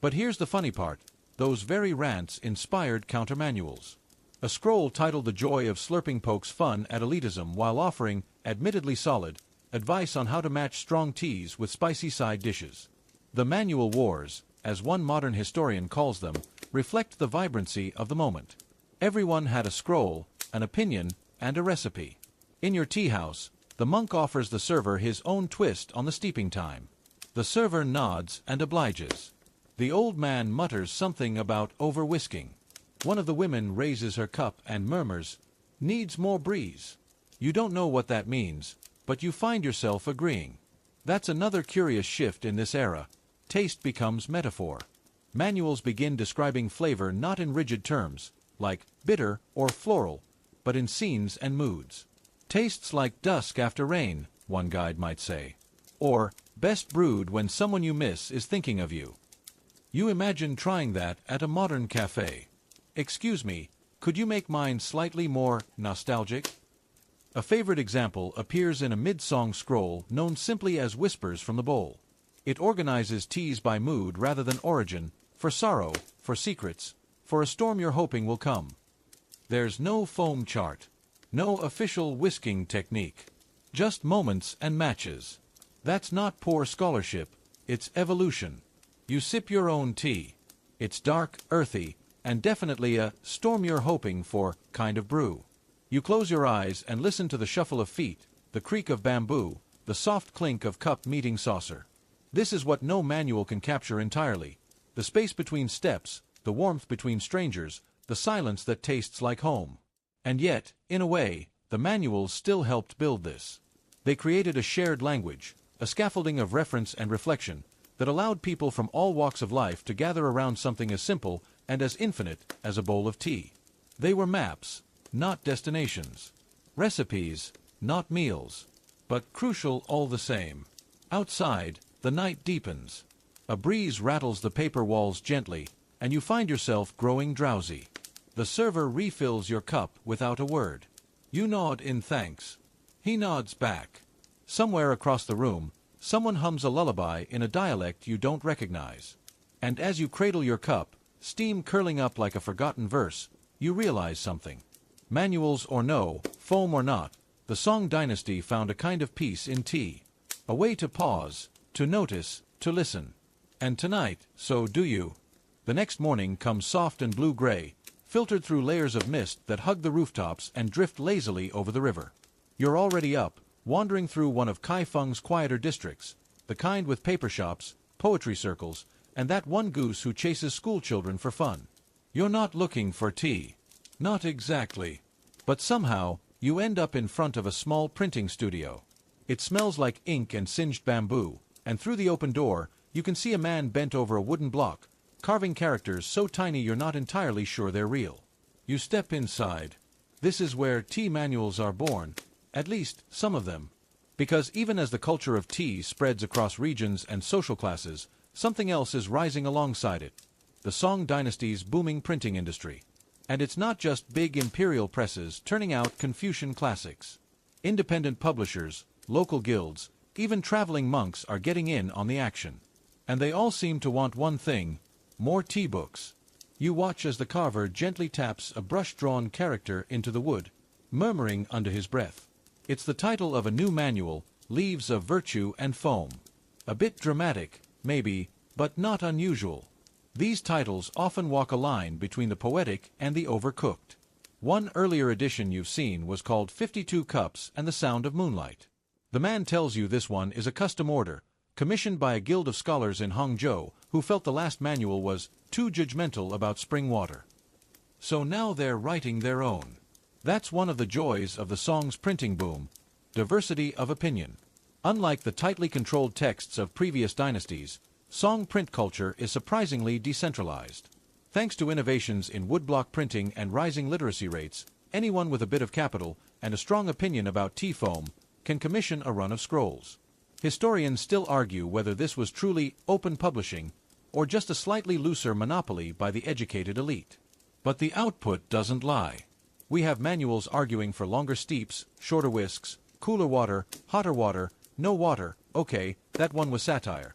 But here's the funny part. Those very rants inspired countermanuals. A scroll titled The Joy of Slurping pokes fun at elitism while offering, admittedly solid, advice on how to match strong teas with spicy side dishes. The manual wars, as one modern historian calls them, reflect the vibrancy of the moment. Everyone had a scroll, an opinion, and a recipe. In your tea house, the monk offers the server his own twist on the steeping time. The server nods and obliges. The old man mutters something about over-whisking. One of the women raises her cup and murmurs, "Needs more breeze." You don't know what that means, but you find yourself agreeing. That's another curious shift in this era. Taste becomes metaphor. Manuals begin describing flavor not in rigid terms, like bitter or floral, but in scenes and moods. Tastes like dusk after rain, one guide might say. Or, best brewed when someone you miss is thinking of you. You imagine trying that at a modern cafe. Excuse me, could you make mine slightly more nostalgic? A favorite example appears in a mid-song scroll known simply as Whispers from the Bowl. It organizes teas by mood rather than origin, for sorrow, for secrets, for a storm you're hoping will come. There's no foam chart, no official whisking technique, just moments and matches. That's not poor scholarship, it's evolution. You sip your own tea. It's dark, earthy, and definitely a storm you're hoping for kind of brew. You close your eyes and listen to the shuffle of feet, the creak of bamboo, the soft clink of cup meeting saucer. This is what no manual can capture entirely. The space between steps, the warmth between strangers, the silence that tastes like home. And yet, in a way, the manuals still helped build this. They created a shared language, a scaffolding of reference and reflection, that allowed people from all walks of life to gather around something as simple and as infinite as a bowl of tea. They were maps, not destinations. Recipes, not meals. But crucial all the same. Outside, the night deepens. A breeze rattles the paper walls gently, and you find yourself growing drowsy. The server refills your cup without a word. You nod in thanks. He nods back. Somewhere across the room, someone hums a lullaby in a dialect you don't recognize. And as you cradle your cup, steam curling up like a forgotten verse, you realize something. Manuals or no, foam or not, the Song Dynasty found a kind of peace in tea. A way to pause, to notice, to listen. And tonight, so do you. The next morning comes soft and blue-gray, filtered through layers of mist that hug the rooftops and drift lazily over the river. You're already up, wandering through one of Kaifeng's quieter districts, the kind with paper shops, poetry circles, and that one goose who chases schoolchildren for fun. You're not looking for tea. Not exactly. But somehow, you end up in front of a small printing studio. It smells like ink and singed bamboo, and through the open door, you can see a man bent over a wooden block, carving characters so tiny you're not entirely sure they're real. You step inside. This is where tea manuals are born, at least some of them. Because even as the culture of tea spreads across regions and social classes, something else is rising alongside it. The Song Dynasty's booming printing industry. And it's not just big imperial presses turning out Confucian classics. Independent publishers, local guilds, even traveling monks are getting in on the action. And they all seem to want one thing: more tea books. You watch as the carver gently taps a brush-drawn character into the wood, murmuring under his breath. It's the title of a new manual, Leaves of Virtue and Foam. A bit dramatic, maybe, but not unusual. These titles often walk a line between the poetic and the overcooked. One earlier edition you've seen was called 52 Cups and the Sound of Moonlight. The man tells you this one is a custom order, commissioned by a guild of scholars in Hangzhou who felt the last manual was too judgmental about spring water. So now they're writing their own. That's one of the joys of the Song's printing boom: diversity of opinion. Unlike the tightly controlled texts of previous dynasties, Song print culture is surprisingly decentralized. Thanks to innovations in woodblock printing and rising literacy rates, anyone with a bit of capital and a strong opinion about tea foam can commission a run of scrolls. Historians still argue whether this was truly open publishing or just a slightly looser monopoly by the educated elite. But the output doesn't lie. We have manuals arguing for longer steeps, shorter whisks, cooler water, hotter water, no water, okay, that one was satire.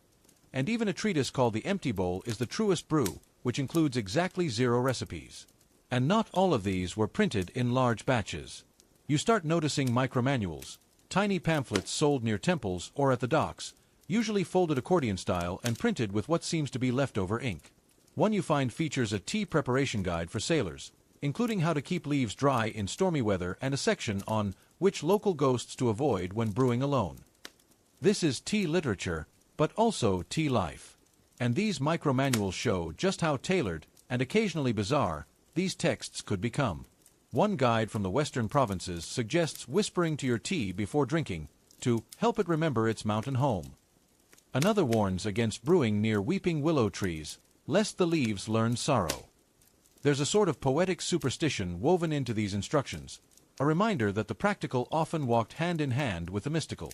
And even a treatise called The Empty Bowl is the truest brew, which includes exactly 0 recipes. And not all of these were printed in large batches. You start noticing micromanuals, tiny pamphlets sold near temples or at the docks, usually folded accordion style and printed with what seems to be leftover ink. One you find features a tea preparation guide for sailors, including how to keep leaves dry in stormy weather and a section on which local ghosts to avoid when brewing alone. This is tea literature, but also tea life. And these micromanuals show just how tailored, and occasionally bizarre, these texts could become. One guide from the western provinces suggests whispering to your tea before drinking, to help it remember its mountain home. Another warns against brewing near weeping willow trees, lest the leaves learn sorrow. There's a sort of poetic superstition woven into these instructions, a reminder that the practical often walked hand in hand with the mystical.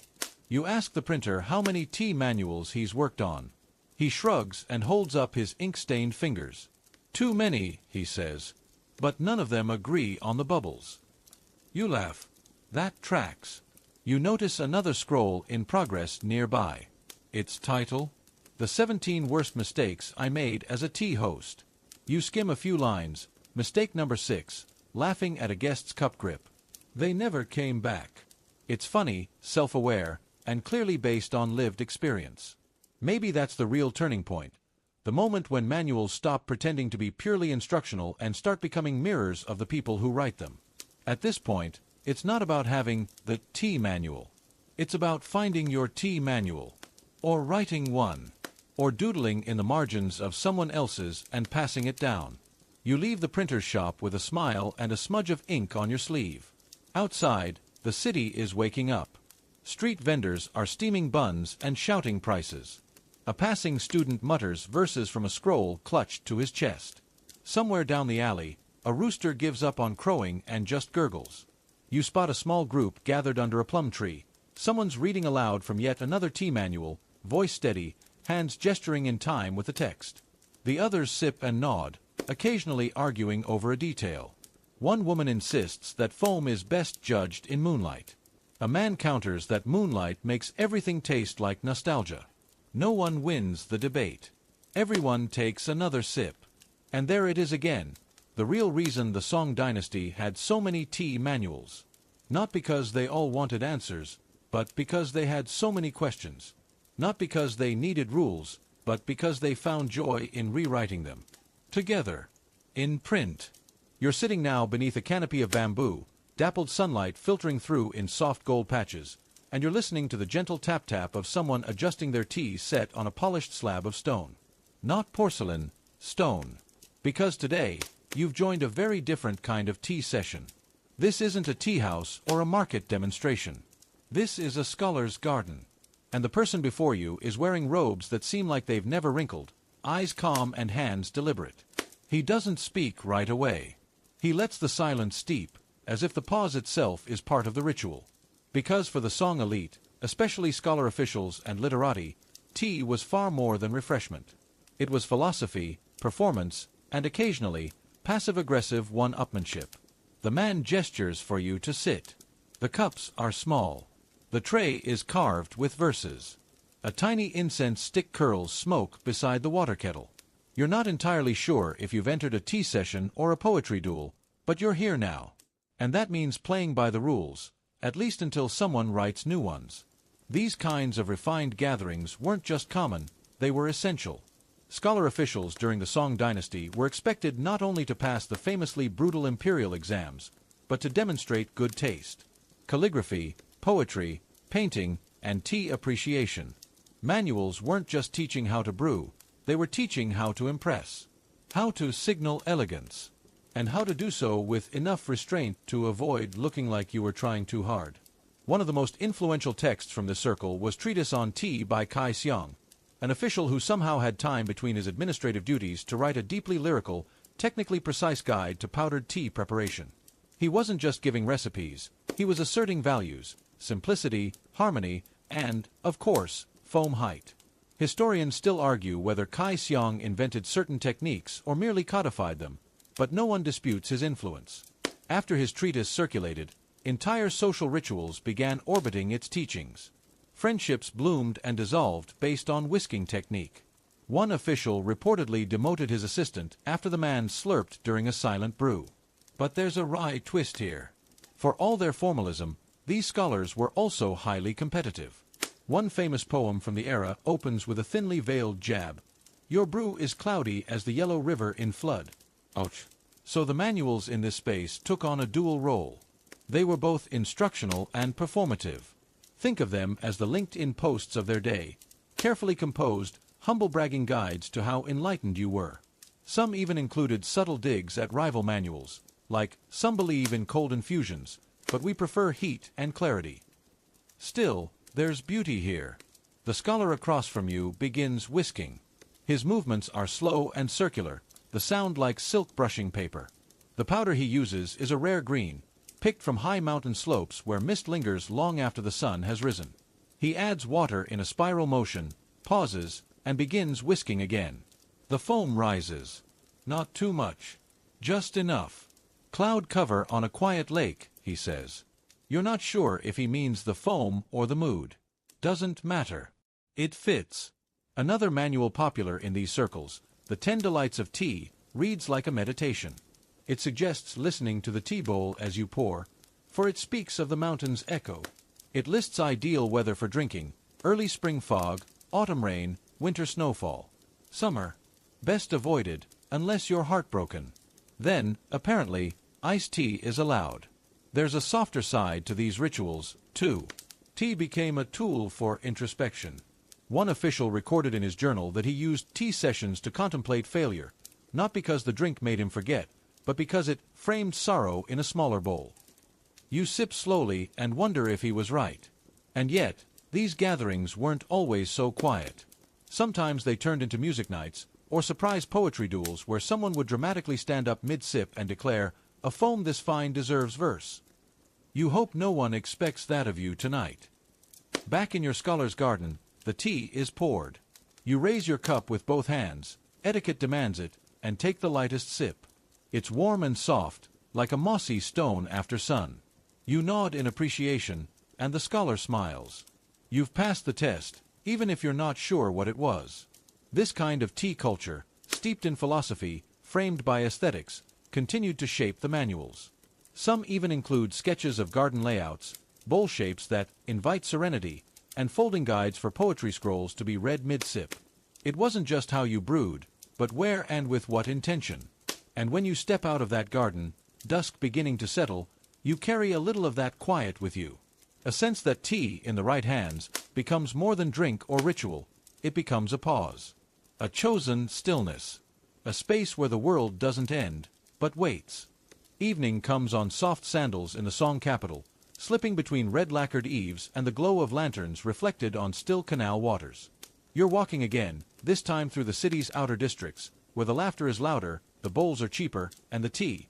You ask the printer how many tea manuals he's worked on. He shrugs and holds up his ink-stained fingers. Too many, he says, but none of them agree on the bubbles. You laugh. That tracks. You notice another scroll in progress nearby. Its title? The 17 Worst Mistakes I Made as a Tea Host. You skim a few lines. Mistake number 6, laughing at a guest's cup grip. They never came back. It's funny, self-aware, and clearly based on lived experience. Maybe that's the real turning point. The moment when manuals stop pretending to be purely instructional and start becoming mirrors of the people who write them. At this point, it's not about having the tea manual. It's about finding your tea manual, or writing one, or doodling in the margins of someone else's and passing it down. You leave the printer's shop with a smile and a smudge of ink on your sleeve. Outside, the city is waking up. Street vendors are steaming buns and shouting prices. A passing student mutters verses from a scroll clutched to his chest. Somewhere down the alley, a rooster gives up on crowing and just gurgles. You spot a small group gathered under a plum tree. Someone's reading aloud from yet another tea manual, voice steady, hands gesturing in time with the text. The others sip and nod, occasionally arguing over a detail. One woman insists that foam is best judged in moonlight. A man counters that moonlight makes everything taste like nostalgia. No one wins the debate. Everyone takes another sip. And there it is again, the real reason the Song Dynasty had so many tea manuals. Not because they all wanted answers, but because they had so many questions. Not because they needed rules, but because they found joy in rewriting them. Together. In print. You're sitting now beneath a canopy of bamboo, dappled sunlight filtering through in soft gold patches, and you're listening to the gentle tap-tap of someone adjusting their tea set on a polished slab of stone. Not porcelain, stone. Because today, you've joined a very different kind of tea session. This isn't a tea house or a market demonstration. This is a scholar's garden. And the person before you is wearing robes that seem like they've never wrinkled, eyes calm and hands deliberate. He doesn't speak right away. He lets the silence steep, as if the pause itself is part of the ritual. Because for the Song elite, especially scholar officials and literati, tea was far more than refreshment. It was philosophy, performance, and occasionally, passive-aggressive one-upmanship. The man gestures for you to sit. The cups are small. The tray is carved with verses. A tiny incense stick curls smoke beside the water kettle. You're not entirely sure if you've entered a tea session or a poetry duel, but you're here now. And that means playing by the rules, at least until someone writes new ones. These kinds of refined gatherings weren't just common, they were essential. Scholar officials during the Song Dynasty were expected not only to pass the famously brutal imperial exams, but to demonstrate good taste. Calligraphy, poetry, painting, and tea appreciation. Manuals weren't just teaching how to brew, they were teaching how to impress, how to signal elegance, and how to do so with enough restraint to avoid looking like you were trying too hard. One of the most influential texts from this circle was Treatise on Tea by Kai Xiang, an official who somehow had time between his administrative duties to write a deeply lyrical, technically precise guide to powdered tea preparation. He wasn't just giving recipes, he was asserting values, simplicity, harmony, and, of course, foam height. Historians still argue whether Kai Xiang invented certain techniques or merely codified them, but no one disputes his influence. After his treatise circulated, entire social rituals began orbiting its teachings. Friendships bloomed and dissolved based on whisking technique. One official reportedly demoted his assistant after the man slurped during a silent brew. But there's a wry twist here. For all their formalism, these scholars were also highly competitive. One famous poem from the era opens with a thinly veiled jab. Your brew is cloudy as the yellow river in flood. Ouch. So the manuals in this space took on a dual role. They were both instructional and performative. Think of them as the LinkedIn posts of their day, carefully composed, humble-bragging guides to how enlightened you were. Some even included subtle digs at rival manuals, like, some believe in cold infusions, but we prefer heat and clarity. Still, there's beauty here. The scholar across from you begins whisking. His movements are slow and circular, the sound like silk brushing paper. The powder he uses is a rare green, picked from high mountain slopes where mist lingers long after the sun has risen. He adds water in a spiral motion, pauses, and begins whisking again. The foam rises. Not too much. Just enough. Cloud cover on a quiet lake, he says. You're not sure if he means the foam or the mood. Doesn't matter. It fits. Another manual popular in these circles, The 10 Delights of Tea, reads like a meditation. It suggests listening to the tea bowl as you pour, for it speaks of the mountain's echo. It lists ideal weather for drinking: early spring fog, autumn rain, winter snowfall. Summer, best avoided, unless you're heartbroken. Then, apparently, iced tea is allowed. There's a softer side to these rituals, too. Tea became a tool for introspection. One official recorded in his journal that he used tea sessions to contemplate failure, not because the drink made him forget, but because it framed sorrow in a smaller bowl. You sip slowly and wonder if he was right. And yet, these gatherings weren't always so quiet. Sometimes they turned into music nights, or surprise poetry duels where someone would dramatically stand up mid-sip and declare, "A foam this fine deserves verse." You hope no one expects that of you tonight. Back in your scholar's garden, the tea is poured. You raise your cup with both hands, etiquette demands it, and take the lightest sip. It's warm and soft, like a mossy stone after sun. You nod in appreciation, and the scholar smiles. You've passed the test, even if you're not sure what it was. This kind of tea culture, steeped in philosophy, framed by aesthetics, continued to shape the manuals. Some even include sketches of garden layouts, bowl shapes that invite serenity, and folding guides for poetry scrolls to be read mid-sip. It wasn't just how you brewed, but where and with what intention. And when you step out of that garden, dusk beginning to settle, you carry a little of that quiet with you. A sense that tea, in the right hands, becomes more than drink or ritual. It becomes a pause. A chosen stillness. A space where the world doesn't end, but waits. Evening comes on soft sandals in the Song capital, slipping between red lacquered eaves and the glow of lanterns reflected on still canal waters. You're walking again, this time through the city's outer districts, where the laughter is louder, the bowls are cheaper, and the tea,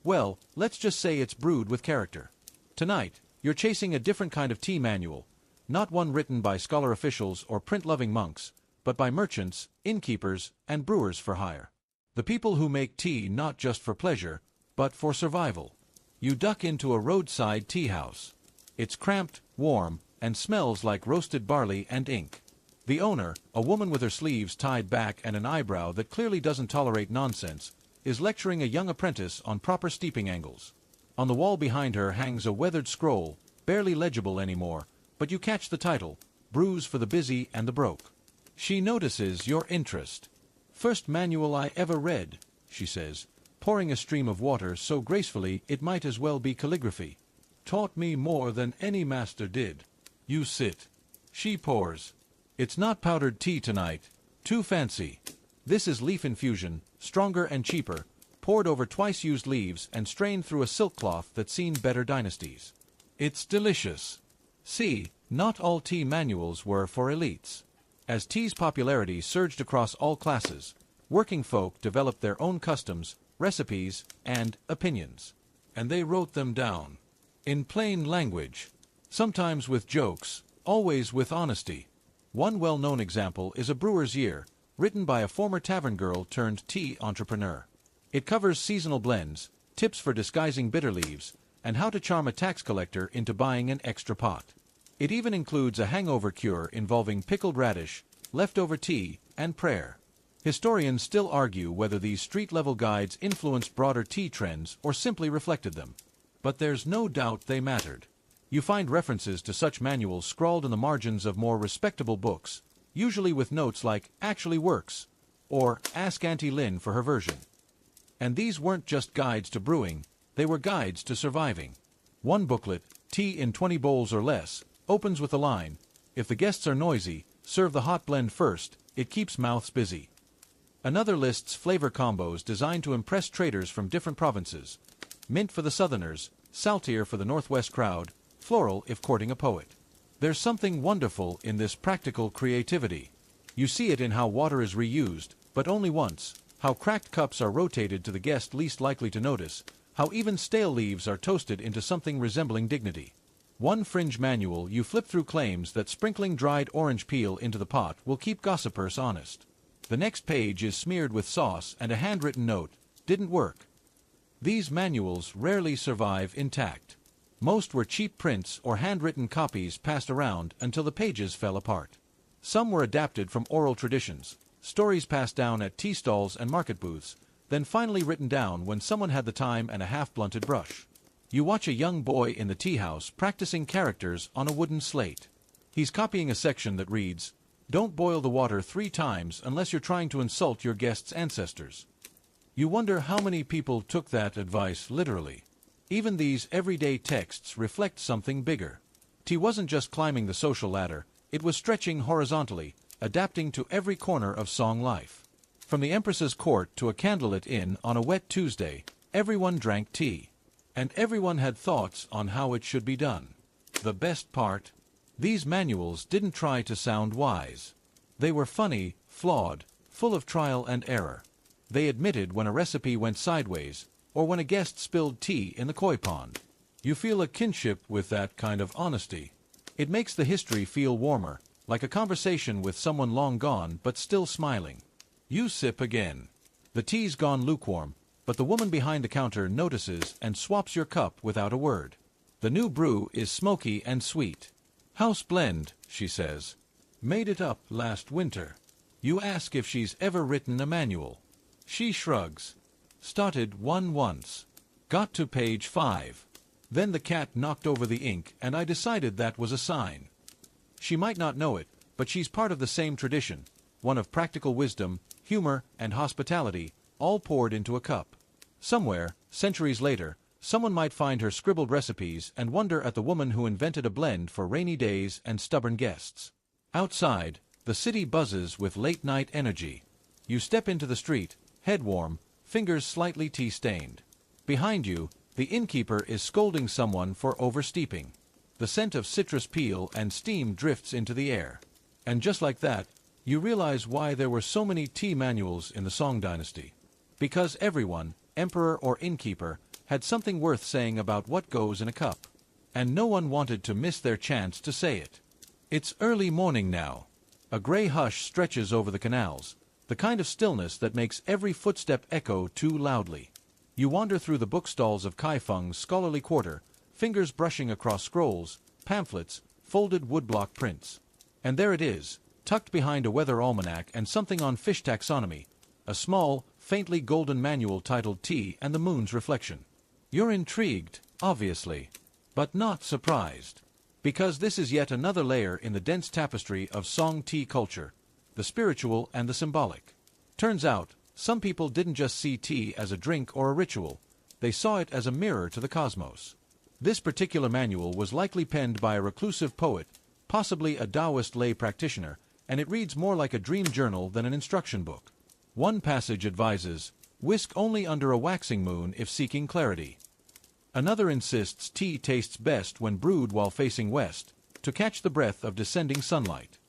well, let's just say it's brewed with character. Tonight, you're chasing a different kind of tea manual, not one written by scholar officials or print-loving monks, but by merchants, innkeepers, and brewers for hire. The people who make tea not just for pleasure, but for survival. You duck into a roadside tea house. It's cramped, warm, and smells like roasted barley and ink. The owner, a woman with her sleeves tied back and an eyebrow that clearly doesn't tolerate nonsense, is lecturing a young apprentice on proper steeping angles. On the wall behind her hangs a weathered scroll, barely legible anymore, but you catch the title, Brews for the Busy and the Broke. She notices your interest. "First manual I ever read," she says, pouring a stream of water so gracefully it might as well be calligraphy. "Taught me more than any master did." You sit. She pours. "It's not powdered tea tonight. Too fancy. This is leaf infusion, stronger and cheaper, poured over twice-used leaves and strained through a silk cloth that's seen better dynasties. It's delicious." See, not all tea manuals were for elites. As tea's popularity surged across all classes, working folk developed their own customs, recipes, and opinions. And they wrote them down. In plain language. Sometimes with jokes, always with honesty. One well-known example is A Brewer's Year, written by a former tavern girl turned tea entrepreneur. It covers seasonal blends, tips for disguising bitter leaves, and how to charm a tax collector into buying an extra pot. It even includes a hangover cure involving pickled radish, leftover tea, and prayer. Historians still argue whether these street-level guides influenced broader tea trends or simply reflected them. But there's no doubt they mattered. You find references to such manuals scrawled in the margins of more respectable books, usually with notes like "actually works" or "ask Auntie Lynn for her version." And these weren't just guides to brewing, they were guides to surviving. One booklet, Tea in 20 Bowls or Less, opens with the line, "If the guests are noisy, serve the hot blend first, it keeps mouths busy." Another lists flavor combos designed to impress traders from different provinces. Mint for the Southerners, saltier for the Northwest crowd, floral if courting a poet. There's something wonderful in this practical creativity. You see it in how water is reused, but only once, how cracked cups are rotated to the guest least likely to notice, how even stale leaves are toasted into something resembling dignity. One fringe manual you flip through claims that sprinkling dried orange peel into the pot will keep gossipers honest. The next page is smeared with sauce and a handwritten note, "Didn't work." These manuals rarely survive intact. Most were cheap prints or handwritten copies passed around until the pages fell apart. Some were adapted from oral traditions, stories passed down at tea stalls and market booths, then finally written down when someone had the time and a half-blunted brush. You watch a young boy in the tea house practicing characters on a wooden slate. He's copying a section that reads, "Don't boil the water 3 times unless you're trying to insult your guest's ancestors." You wonder how many people took that advice literally. Even these everyday texts reflect something bigger. Tea wasn't just climbing the social ladder, it was stretching horizontally, adapting to every corner of song life. From the Empress's court to a candlelit inn on a wet Tuesday, everyone drank tea. And everyone had thoughts on how it should be done. The best part? These manuals didn't try to sound wise. They were funny, flawed, full of trial and error. They admitted when a recipe went sideways, or when a guest spilled tea in the koi pond. You feel a kinship with that kind of honesty. It makes the history feel warmer, like a conversation with someone long gone but still smiling. You sip again. The tea's gone lukewarm, but the woman behind the counter notices and swaps your cup without a word. The new brew is smoky and sweet. "House blend," she says. "Made it up last winter." You ask if she's ever written a manual. She shrugs. "Started one once. Got to page 5. Then the cat knocked over the ink and I decided that was a sign." She might not know it, but she's part of the same tradition, one of practical wisdom, humor, and hospitality, all poured into a cup. Somewhere, centuries later, someone might find her scribbled recipes and wonder at the woman who invented a blend for rainy days and stubborn guests. Outside, the city buzzes with late-night energy. You step into the street, head warm, fingers slightly tea-stained. Behind you, the innkeeper is scolding someone for oversteeping. The scent of citrus peel and steam drifts into the air. And just like that, you realize why there were so many tea manuals in the Song Dynasty. Because everyone, emperor or innkeeper, had something worth saying about what goes in a cup. And no one wanted to miss their chance to say it. It's early morning now. A gray hush stretches over the canals, the kind of stillness that makes every footstep echo too loudly. You wander through the bookstalls of Kaifeng's scholarly quarter, fingers brushing across scrolls, pamphlets, folded woodblock prints. And there it is, tucked behind a weather almanac and something on fish taxonomy, a small, faintly golden manual titled Tea and the Moon's Reflection. You're intrigued, obviously, but not surprised. Because this is yet another layer in the dense tapestry of Song tea culture, the spiritual and the symbolic. Turns out, some people didn't just see tea as a drink or a ritual, they saw it as a mirror to the cosmos. This particular manual was likely penned by a reclusive poet, possibly a Taoist lay practitioner, and it reads more like a dream journal than an instruction book. One passage advises, "Whisk only under a waxing moon if seeking clarity." Another insists tea tastes best when brewed while facing west, to catch the breath of descending sunlight.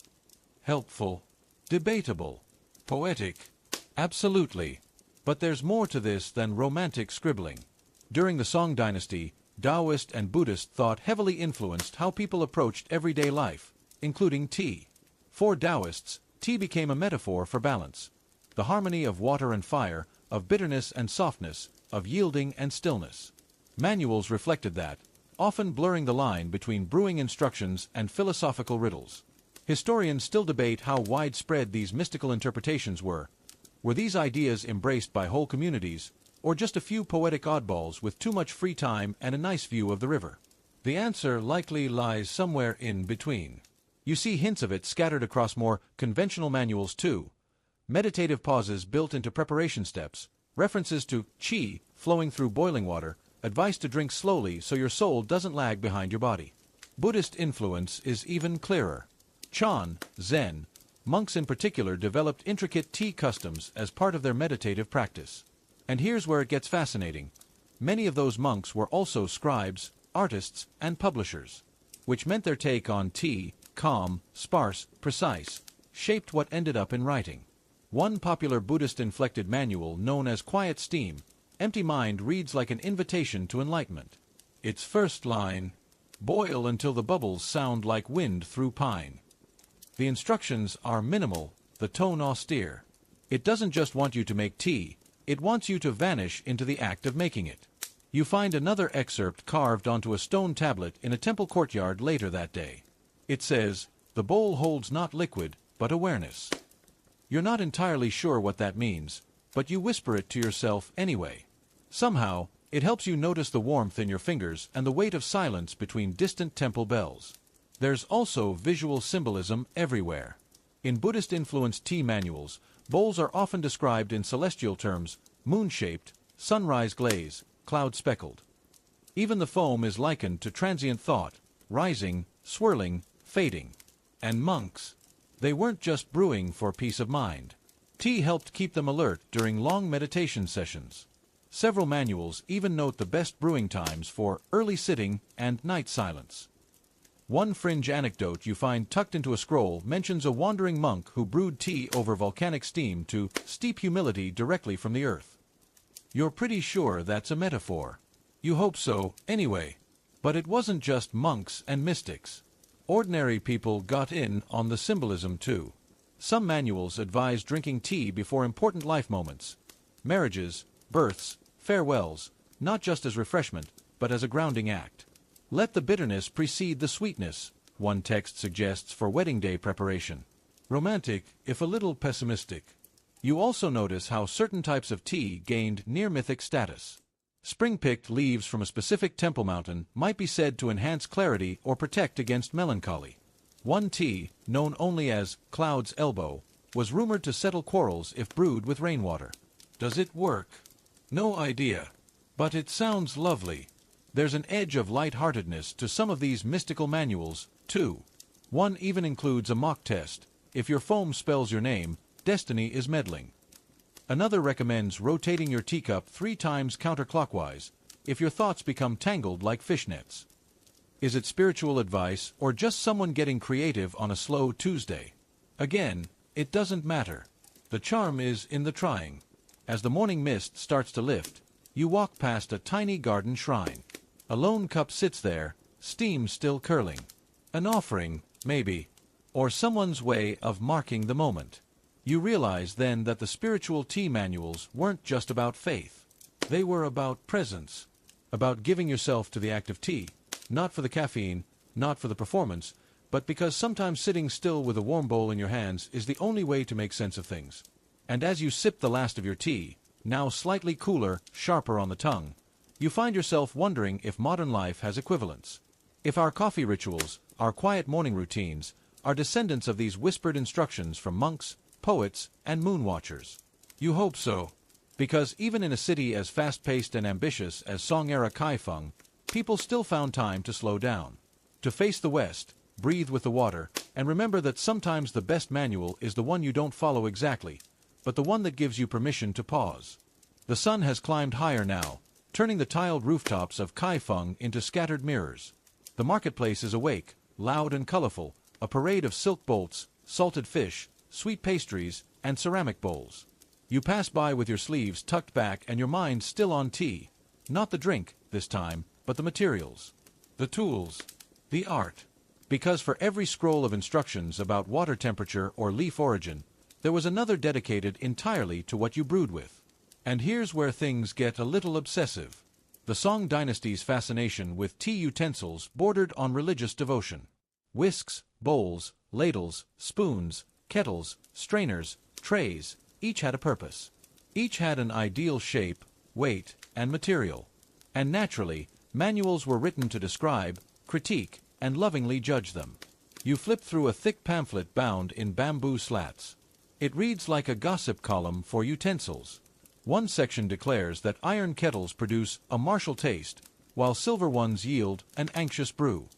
Helpful, debatable, poetic, absolutely. But there's more to this than romantic scribbling. During the Song Dynasty, Taoist and Buddhist thought heavily influenced how people approached everyday life, including tea. For Taoists, tea became a metaphor for balance. The harmony of water and fire, of bitterness and softness, of yielding and stillness. Manuals reflected that, often blurring the line between brewing instructions and philosophical riddles. Historians still debate how widespread these mystical interpretations were. Were these ideas embraced by whole communities, or just a few poetic oddballs with too much free time and a nice view of the river? The answer likely lies somewhere in between. You see hints of it scattered across more conventional manuals too. Meditative pauses built into preparation steps, references to qi flowing through boiling water, advice to drink slowly so your soul doesn't lag behind your body. Buddhist influence is even clearer. Chan, Zen, monks in particular developed intricate tea customs as part of their meditative practice. And here's where it gets fascinating. Many of those monks were also scribes, artists, and publishers, which meant their take on tea, calm, sparse, precise, shaped what ended up in writing. One popular Buddhist-inflected manual known as Quiet Steam, Empty Mind reads like an invitation to enlightenment. Its first line, boil until the bubbles sound like wind through pine. The instructions are minimal, the tone austere. It doesn't just want you to make tea, it wants you to vanish into the act of making it. You find another excerpt carved onto a stone tablet in a temple courtyard later that day. It says, "The bowl holds not liquid, but awareness." You're not entirely sure what that means, but you whisper it to yourself anyway. Somehow, it helps you notice the warmth in your fingers and the weight of silence between distant temple bells. There's also visual symbolism everywhere. In Buddhist-influenced tea manuals, bowls are often described in celestial terms: moon-shaped, sunrise glaze, cloud-speckled. Even the foam is likened to transient thought, rising, swirling, fading. And monks, they weren't just brewing for peace of mind. Tea helped keep them alert during long meditation sessions. Several manuals even note the best brewing times for early sitting and night silence. One fringe anecdote you find tucked into a scroll mentions a wandering monk who brewed tea over volcanic steam to steep humility directly from the earth. You're pretty sure that's a metaphor. You hope so, anyway. But it wasn't just monks and mystics. Ordinary people got in on the symbolism too. Some manuals advise drinking tea before important life moments. Marriages, births, farewells, not just as refreshment, but as a grounding act. Let the bitterness precede the sweetness, one text suggests for wedding day preparation. Romantic, if a little pessimistic. You also notice how certain types of tea gained near-mythic status. Spring-picked leaves from a specific temple mountain might be said to enhance clarity or protect against melancholy. One tea, known only as Cloud's Elbow, was rumored to settle quarrels if brewed with rainwater. Does it work? No idea. But it sounds lovely. There's an edge of light-heartedness to some of these mystical manuals, too. One even includes a mock test. If your foam spells your name, destiny is meddling. Another recommends rotating your teacup 3 times counterclockwise if your thoughts become tangled like fishnets. Is it spiritual advice or just someone getting creative on a slow Tuesday? Again, it doesn't matter. The charm is in the trying. As the morning mist starts to lift, you walk past a tiny garden shrine. A lone cup sits there, steam still curling. An offering, maybe, or someone's way of marking the moment. You realize then that the spiritual tea manuals weren't just about faith. They were about presence, about giving yourself to the act of tea, not for the caffeine, not for the performance, but because sometimes sitting still with a warm bowl in your hands is the only way to make sense of things. And as you sip the last of your tea, now slightly cooler, sharper on the tongue, you find yourself wondering if modern life has equivalents. If our coffee rituals, our quiet morning routines, are descendants of these whispered instructions from monks, poets, and moon watchers. You hope so. Because even in a city as fast-paced and ambitious as Song-era Kaifeng, people still found time to slow down. To face the west, breathe with the water, and remember that sometimes the best manual is the one you don't follow exactly, but the one that gives you permission to pause. The sun has climbed higher now, turning the tiled rooftops of Kaifeng into scattered mirrors. The marketplace is awake, loud and colorful, a parade of silk bolts, salted fish, sweet pastries, and ceramic bowls. You pass by with your sleeves tucked back and your mind still on tea. Not the drink, this time, but the materials. The tools. The art. Because for every scroll of instructions about water temperature or leaf origin, there was another dedicated entirely to what you brewed with. And here's where things get a little obsessive. The Song Dynasty's fascination with tea utensils bordered on religious devotion. Whisks, bowls, ladles, spoons, kettles, strainers, trays, each had a purpose. Each had an ideal shape, weight, and material. And naturally, manuals were written to describe, critique, and lovingly judge them. You flip through a thick pamphlet bound in bamboo slats. It reads like a gossip column for utensils. One section declares that iron kettles produce a martial taste, while silver ones yield an anxious brew.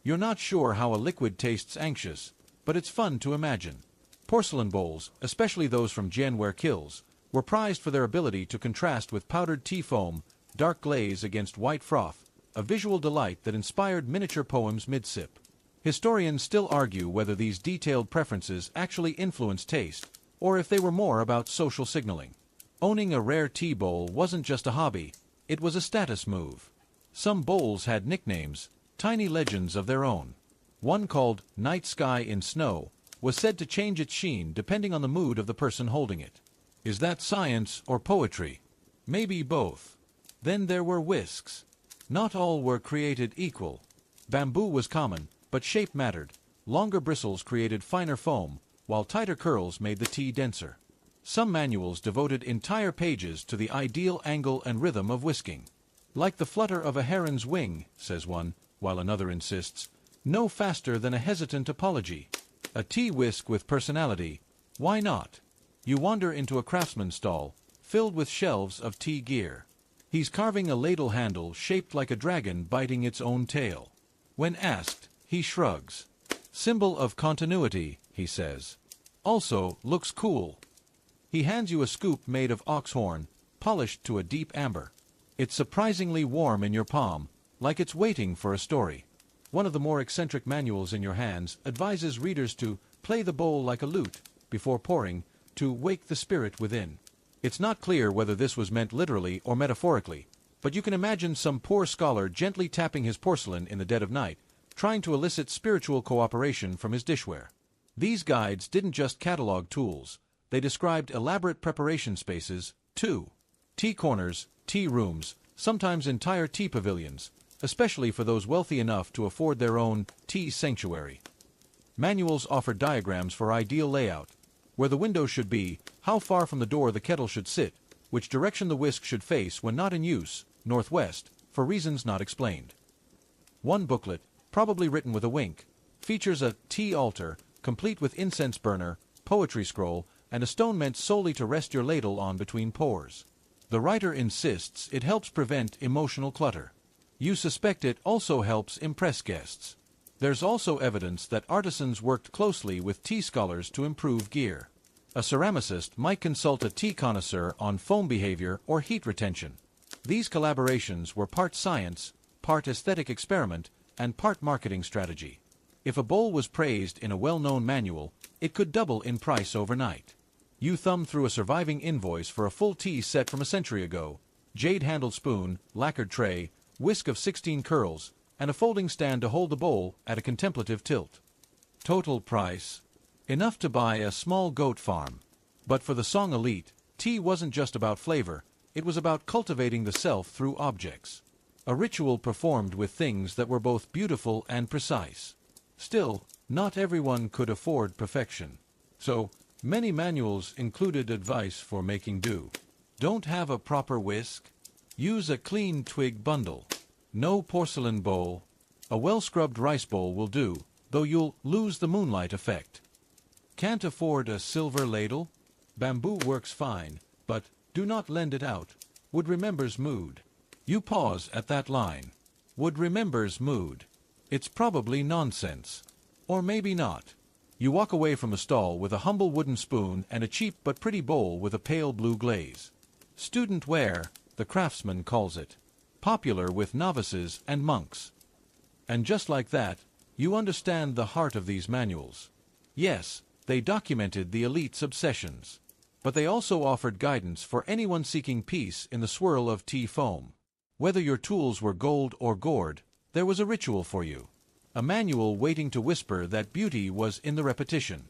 You're not sure how a liquid tastes anxious, but it's fun to imagine. Porcelain bowls, especially those from Jianware kilns, were prized for their ability to contrast with powdered tea foam, dark glaze against white froth, a visual delight that inspired miniature poems mid-sip. Historians still argue whether these detailed preferences actually influenced taste, or if they were more about social signaling. Owning a rare tea bowl wasn't just a hobby, it was a status move. Some bowls had nicknames, tiny legends of their own. One called Night Sky in Snow was said to change its sheen depending on the mood of the person holding it. Is that science or poetry? Maybe both. Then there were whisks. Not all were created equal. Bamboo was common, but shape mattered. Longer bristles created finer foam, while tighter curls made the tea denser. Some manuals devoted entire pages to the ideal angle and rhythm of whisking. Like the flutter of a heron's wing, says one, while another insists, no faster than a hesitant apology. A tea whisk with personality. Why not? You wander into a craftsman's stall, filled with shelves of tea gear. He's carving a ladle handle shaped like a dragon biting its own tail. When asked, he shrugs. Symbol of continuity, he says. Also, looks cool. He hands you a scoop made of ox horn, polished to a deep amber. It's surprisingly warm in your palm, like it's waiting for a story. One of the more eccentric manuals in your hands advises readers to play the bowl like a lute, before pouring, to wake the spirit within. It's not clear whether this was meant literally or metaphorically, but you can imagine some poor scholar gently tapping his porcelain in the dead of night, trying to elicit spiritual cooperation from his dishware. These guides didn't just catalog tools, they described elaborate preparation spaces, too. Tea corners, tea rooms, sometimes entire tea pavilions, especially for those wealthy enough to afford their own tea sanctuary. Manuals offered diagrams for ideal layout, where the window should be, how far from the door the kettle should sit, which direction the whisk should face when not in use, northwest, for reasons not explained. One booklet, probably written with a wink, features a tea altar, complete with incense burner, poetry scroll, and a stone meant solely to rest your ladle on between pours. The writer insists it helps prevent emotional clutter. You suspect it also helps impress guests. There's also evidence that artisans worked closely with tea scholars to improve gear. A ceramicist might consult a tea connoisseur on foam behavior or heat retention. These collaborations were part science, part aesthetic experiment, and part marketing strategy. If a bowl was praised in a well-known manual, it could double in price overnight. You thumb through a surviving invoice for a full tea set from a century ago, jade-handled spoon, lacquered tray, whisk of 16 curls, and a folding stand to hold the bowl at a contemplative tilt. Total price: enough to buy a small goat farm. But for the Song elite, tea wasn't just about flavor, it was about cultivating the self through objects. A ritual performed with things that were both beautiful and precise. Still, not everyone could afford perfection. So, many manuals included advice for making do. Don't have a proper whisk? Use a clean twig bundle. No porcelain bowl. A well-scrubbed rice bowl will do, though you'll lose the moonlight effect. Can't afford a silver ladle? Bamboo works fine, but do not lend it out. Wood remembers mood. You pause at that line. Wood remembers mood. It's probably nonsense. Or maybe not. You walk away from a stall with a humble wooden spoon and a cheap but pretty bowl with a pale blue glaze. Student ware, the craftsman calls it. Popular with novices and monks. And just like that, you understand the heart of these manuals. Yes, they documented the elite's obsessions. But they also offered guidance for anyone seeking peace in the swirl of tea foam. Whether your tools were gold or gourd, there was a ritual for you. A manual waiting to whisper that beauty was in the repetition,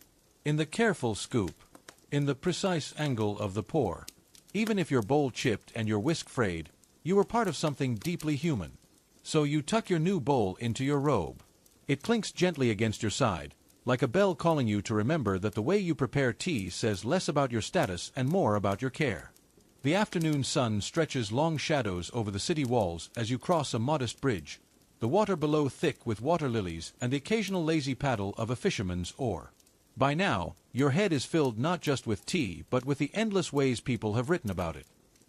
in the careful scoop, in the precise angle of the pour. Even if your bowl chipped and your whisk frayed, you were part of something deeply human. So you tuck your new bowl into your robe. It clinks gently against your side, like a bell calling you to remember that the way you prepare tea says less about your status and more about your care. The afternoon sun stretches long shadows over the city walls as you cross a modest bridge, the water below thick with water lilies and the occasional lazy paddle of a fisherman's oar. By now, your head is filled not just with tea, but with the endless ways people have written about it.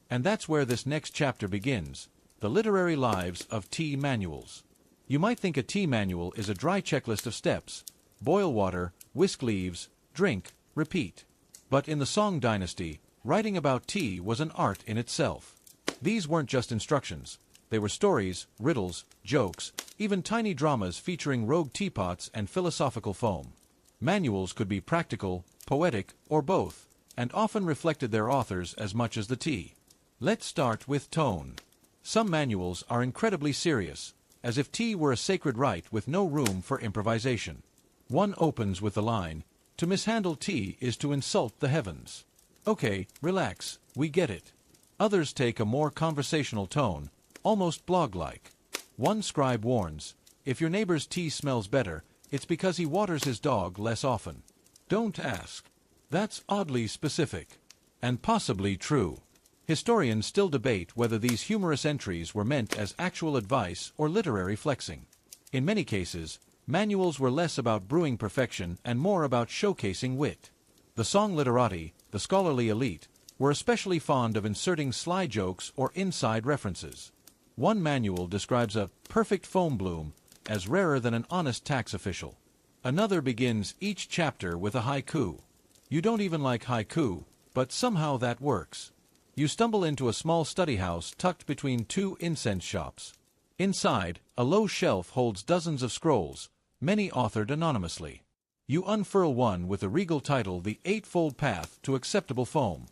And that's where this next chapter begins, the literary lives of tea manuals. You might think a tea manual is a dry checklist of steps: boil water, whisk leaves, drink, repeat. But in the Song Dynasty, writing about tea was an art in itself. These weren't just instructions. They were stories, riddles, jokes, even tiny dramas featuring rogue teapots and philosophical foam. Manuals could be practical, poetic, or both, and often reflected their authors as much as the tea. Let's start with tone. Some manuals are incredibly serious, as if tea were a sacred rite with no room for improvisation. One opens with the line, "To mishandle tea is to insult the heavens." Okay, relax, we get it. Others take a more conversational tone, almost blog-like. One scribe warns, if your neighbor's tea smells better, it's because he waters his dog less often. Don't ask. That's oddly specific. And possibly true. Historians still debate whether these humorous entries were meant as actual advice or literary flexing. In many cases, manuals were less about brewing perfection and more about showcasing wit. The song literati, the scholarly elite, were especially fond of inserting sly jokes or inside references. One manual describes a perfect foam bloom as rarer than an honest tax official. Another begins each chapter with a haiku. You don't even like haiku, but somehow that works. You stumble into a small study house tucked between two incense shops. Inside, a low shelf holds dozens of scrolls, many authored anonymously. You unfurl one with the regal title The Eightfold Path to Acceptable Foam.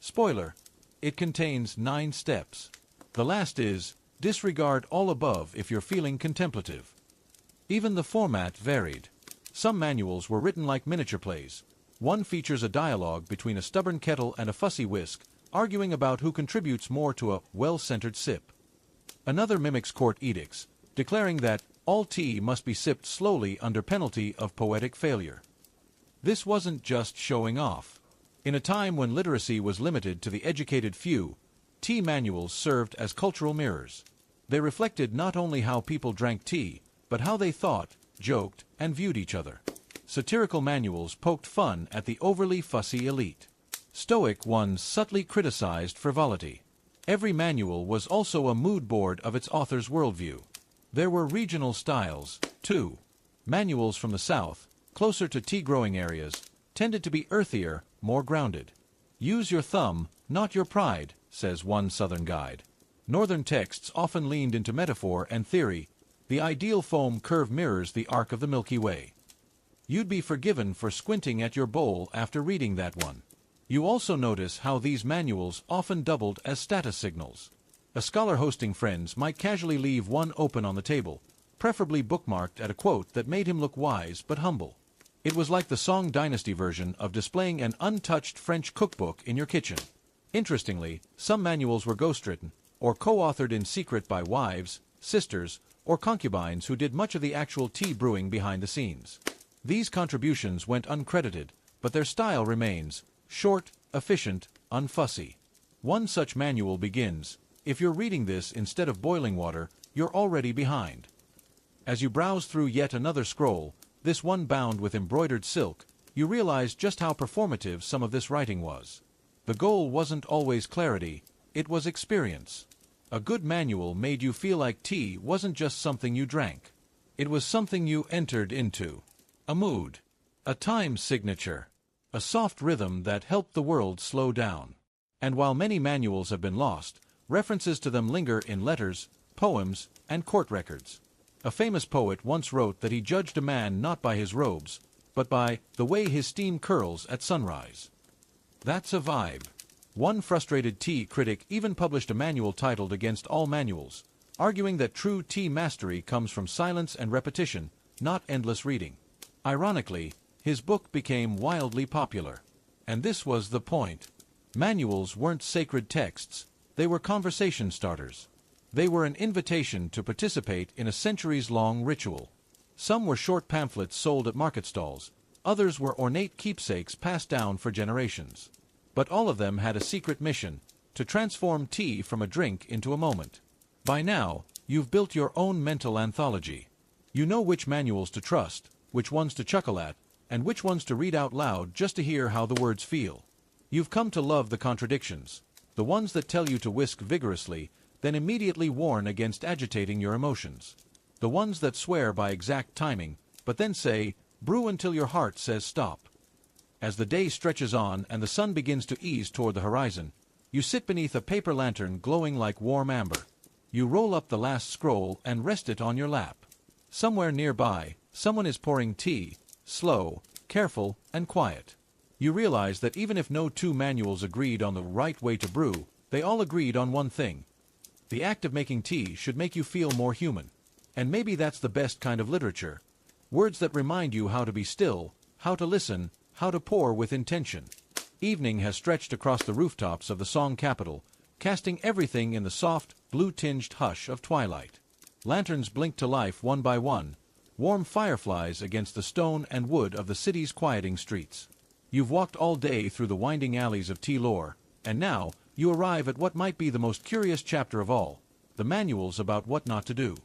Spoiler: it contains 9 steps. The last is, disregard all above if you're feeling contemplative. Even the format varied. Some manuals were written like miniature plays. One features a dialogue between a stubborn kettle and a fussy whisk, arguing about who contributes more to a well-centered sip. Another mimics court edicts, declaring that all tea must be sipped slowly under penalty of poetic failure. This wasn't just showing off. In a time when literacy was limited to the educated few, tea manuals served as cultural mirrors. They reflected not only how people drank tea, but how they thought, joked, and viewed each other. Satirical manuals poked fun at the overly fussy elite. Stoic ones subtly criticized frivolity. Every manual was also a mood board of its author's worldview. There were regional styles, too. Manuals from the South, closer to tea-growing areas, tended to be earthier, more grounded. Use your thumb, not your pride, says one Southern guide. Northern texts often leaned into metaphor and theory. The ideal foam curve mirrors the arc of the Milky Way. You'd be forgiven for squinting at your bowl after reading that one. You also notice how these manuals often doubled as status signals. A scholar hosting friends might casually leave one open on the table, preferably bookmarked at a quote that made him look wise but humble. It was like the Song Dynasty version of displaying an untouched French cookbook in your kitchen. Interestingly, some manuals were ghostwritten, or co-authored in secret by wives, sisters, or concubines who did much of the actual tea brewing behind the scenes. These contributions went uncredited, but their style remains short, efficient, unfussy. One such manual begins, "If you're reading this instead of boiling water, you're already behind." As you browse through yet another scroll, this one bound with embroidered silk, you realize just how performative some of this writing was. The goal wasn't always clarity, it was experience. A good manual made you feel like tea wasn't just something you drank. It was something you entered into. A mood. A time signature. A soft rhythm that helped the world slow down. And while many manuals have been lost, references to them linger in letters, poems, and court records. A famous poet once wrote that he judged a man not by his robes, but by the way his steam curls at sunrise. That's a vibe. One frustrated tea critic even published a manual titled Against All Manuals, arguing that true tea mastery comes from silence and repetition, not endless reading. Ironically, his book became wildly popular. And this was the point. Manuals weren't sacred texts, they were conversation starters. They were an invitation to participate in a centuries-long ritual. Some were short pamphlets sold at market stalls, others were ornate keepsakes passed down for generations. But all of them had a secret mission: to transform tea from a drink into a moment. By now, you've built your own mental anthology. You know which manuals to trust, which ones to chuckle at, and which ones to read out loud just to hear how the words feel. You've come to love the contradictions, the ones that tell you to whisk vigorously, then immediately warn against agitating your emotions. The ones that swear by exact timing, but then say, brew until your heart says stop. As the day stretches on and the sun begins to ease toward the horizon, you sit beneath a paper lantern glowing like warm amber. You roll up the last scroll and rest it on your lap. Somewhere nearby, someone is pouring tea, slow, careful, and quiet. You realize that even if no two manuals agreed on the right way to brew, they all agreed on one thing. The act of making tea should make you feel more human. And maybe that's the best kind of literature. Words that remind you how to be still, how to listen, how to pour with intention. Evening has stretched across the rooftops of the Song capital, casting everything in the soft, blue-tinged hush of twilight. Lanterns blink to life one by one, warm fireflies against the stone and wood of the city's quieting streets. You've walked all day through the winding alleys of tea lore, and now you arrive at what might be the most curious chapter of all, the manuals about what not to do.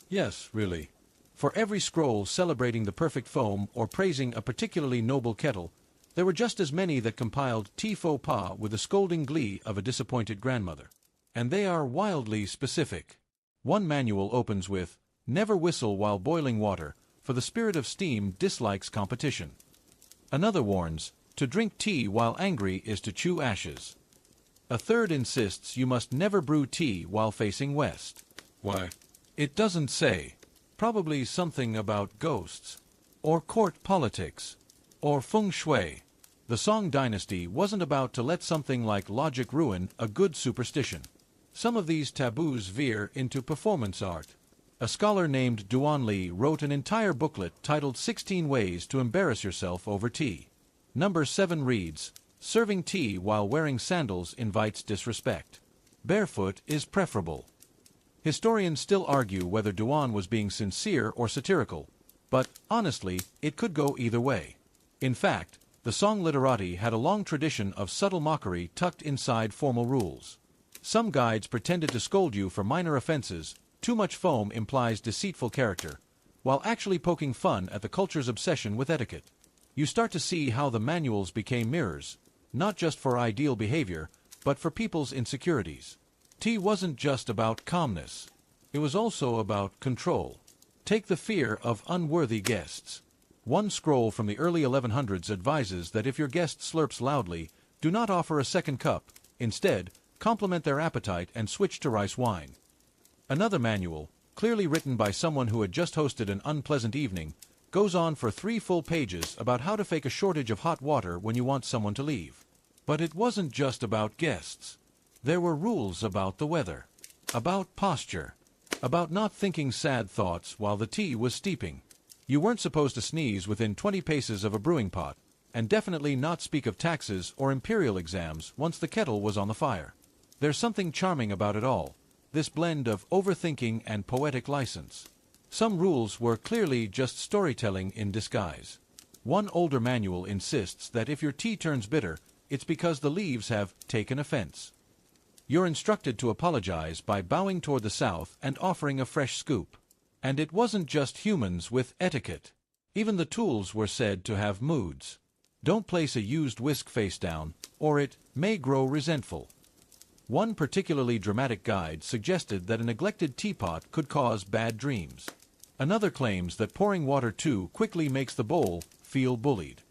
Yes, really. For every scroll celebrating the perfect foam or praising a particularly noble kettle, there were just as many that compiled tea faux pas with the scolding glee of a disappointed grandmother. And they are wildly specific. One manual opens with, "Never whistle while boiling water, for the spirit of steam dislikes competition." Another warns, "To drink tea while angry is to chew ashes." A third insists you must never brew tea while facing west. Why? It doesn't say. Probably something about ghosts, or court politics, or feng shui. The Song Dynasty wasn't about to let something like logic ruin a good superstition. Some of these taboos veer into performance art. A scholar named Duan Li wrote an entire booklet titled 16 Ways to Embarrass Yourself Over Tea. Number 7 reads, "Serving tea while wearing sandals invites disrespect. Barefoot is preferable." Historians still argue whether Duan was being sincere or satirical, but, honestly, it could go either way. In fact, the Song literati had a long tradition of subtle mockery tucked inside formal rules. Some guides pretended to scold you for minor offenses. Too much foam implies deceitful character, while actually poking fun at the culture's obsession with etiquette. You start to see how the manuals became mirrors, not just for ideal behavior, but for people's insecurities. Tea wasn't just about calmness. It was also about control. Take the fear of unworthy guests. One scroll from the early 1100s advises that if your guest slurps loudly, do not offer a second cup. Instead, compliment their appetite and switch to rice wine. Another manual, clearly written by someone who had just hosted an unpleasant evening, goes on for 3 full pages about how to fake a shortage of hot water when you want someone to leave. But it wasn't just about guests. There were rules about the weather, about posture, about not thinking sad thoughts while the tea was steeping. You weren't supposed to sneeze within 20 paces of a brewing pot, and definitely not speak of taxes or imperial exams once the kettle was on the fire. There's something charming about it all, this blend of overthinking and poetic license. Some rules were clearly just storytelling in disguise. One older manual insists that if your tea turns bitter, it's because the leaves have taken offense. You're instructed to apologize by bowing toward the south and offering a fresh scoop. And it wasn't just humans with etiquette. Even the tools were said to have moods. Don't place a used whisk face down, or it may grow resentful. One particularly dramatic guide suggested that a neglected teapot could cause bad dreams. Another claims that pouring water too quickly makes the bowl feel bullied.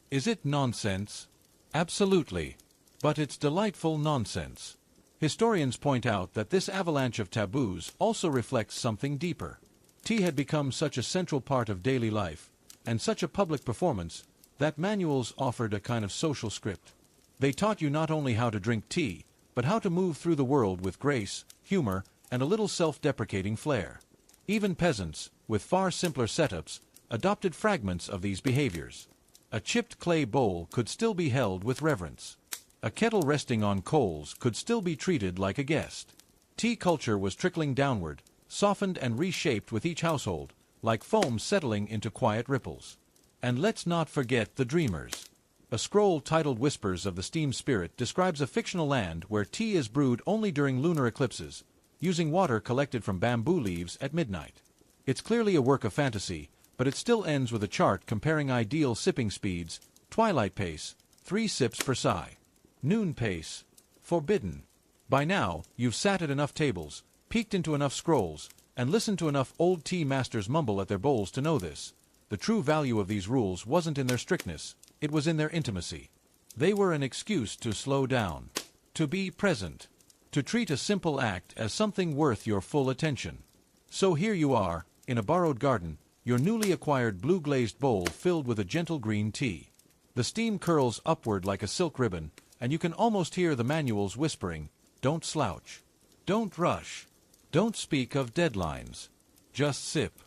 Is it nonsense? Absolutely. But it's delightful nonsense. Historians point out that this avalanche of taboos also reflects something deeper. Tea had become such a central part of daily life, and such a public performance, that manuals offered a kind of social script. They taught you not only how to drink tea, but how to move through the world with grace, humor, and a little self-deprecating flair. Even peasants, with far simpler setups, adopted fragments of these behaviors. A chipped clay bowl could still be held with reverence. A kettle resting on coals could still be treated like a guest. Tea culture was trickling downward, softened and reshaped with each household, like foam settling into quiet ripples. And let's not forget the dreamers. A scroll titled Whispers of the Steam Spirit describes a fictional land where tea is brewed only during lunar eclipses, using water collected from bamboo leaves at midnight. It's clearly a work of fantasy, but it still ends with a chart comparing ideal sipping speeds: twilight pace, 3 sips per sigh; noon pace, forbidden. By now, you've sat at enough tables, peeked into enough scrolls, and listened to enough old tea masters mumble at their bowls to know this. The true value of these rules wasn't in their strictness, it was in their intimacy. They were an excuse to slow down, to be present, to treat a simple act as something worth your full attention. So here you are, in a borrowed garden, your newly acquired blue-glazed bowl filled with a gentle green tea. The steam curls upward like a silk ribbon, and you can almost hear the manuals whispering, "Don't slouch. Don't rush. Don't speak of deadlines. Just sip."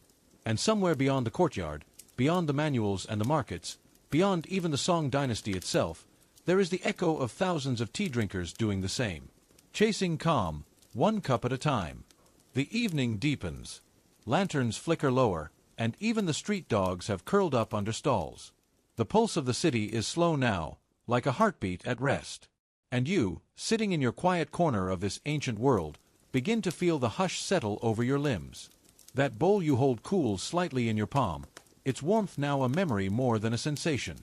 And somewhere beyond the courtyard, beyond the manuals and the markets, beyond even the Song Dynasty itself, there is the echo of thousands of tea drinkers doing the same. Chasing calm, one cup at a time. The evening deepens. Lanterns flicker lower, and even the street dogs have curled up under stalls. The pulse of the city is slow now, like a heartbeat at rest. And you, sitting in your quiet corner of this ancient world, begin to feel the hush settle over your limbs. That bowl you hold cools slightly in your palm, its warmth now a memory more than a sensation.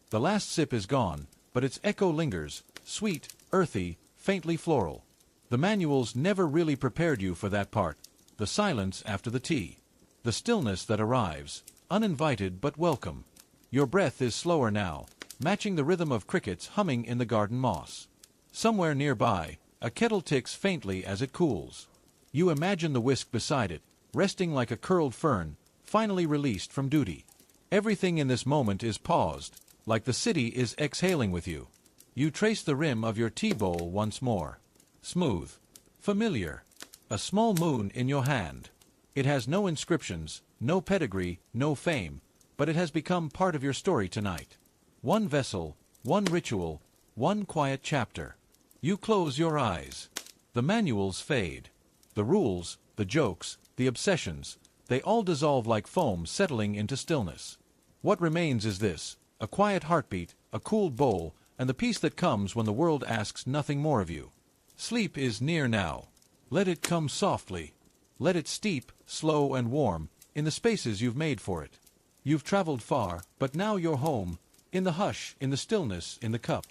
The last sip is gone, but its echo lingers, sweet, earthy, faintly floral. The manuals never really prepared you for that part, the silence after the tea. The stillness that arrives, uninvited but welcome. Your breath is slower now, matching the rhythm of crickets humming in the garden moss. Somewhere nearby, a kettle ticks faintly as it cools. You imagine the whisk beside it, resting like a curled fern, finally released from duty. Everything in this moment is paused, like the city is exhaling with you. You trace the rim of your tea bowl once more. Smooth. Familiar. A small moon in your hand. It has no inscriptions, no pedigree, no fame, but it has become part of your story tonight. One vessel, one ritual, one quiet chapter. You close your eyes. The manuals fade. The rules, the jokes, the obsessions, they all dissolve like foam settling into stillness. What remains is this: a quiet heartbeat, a cooled bowl, and the peace that comes when the world asks nothing more of you. Sleep is near now. Let it come softly. Let it steep, slow and warm, in the spaces you've made for it. You've traveled far, but now you're home, in the hush, in the stillness, in the cup.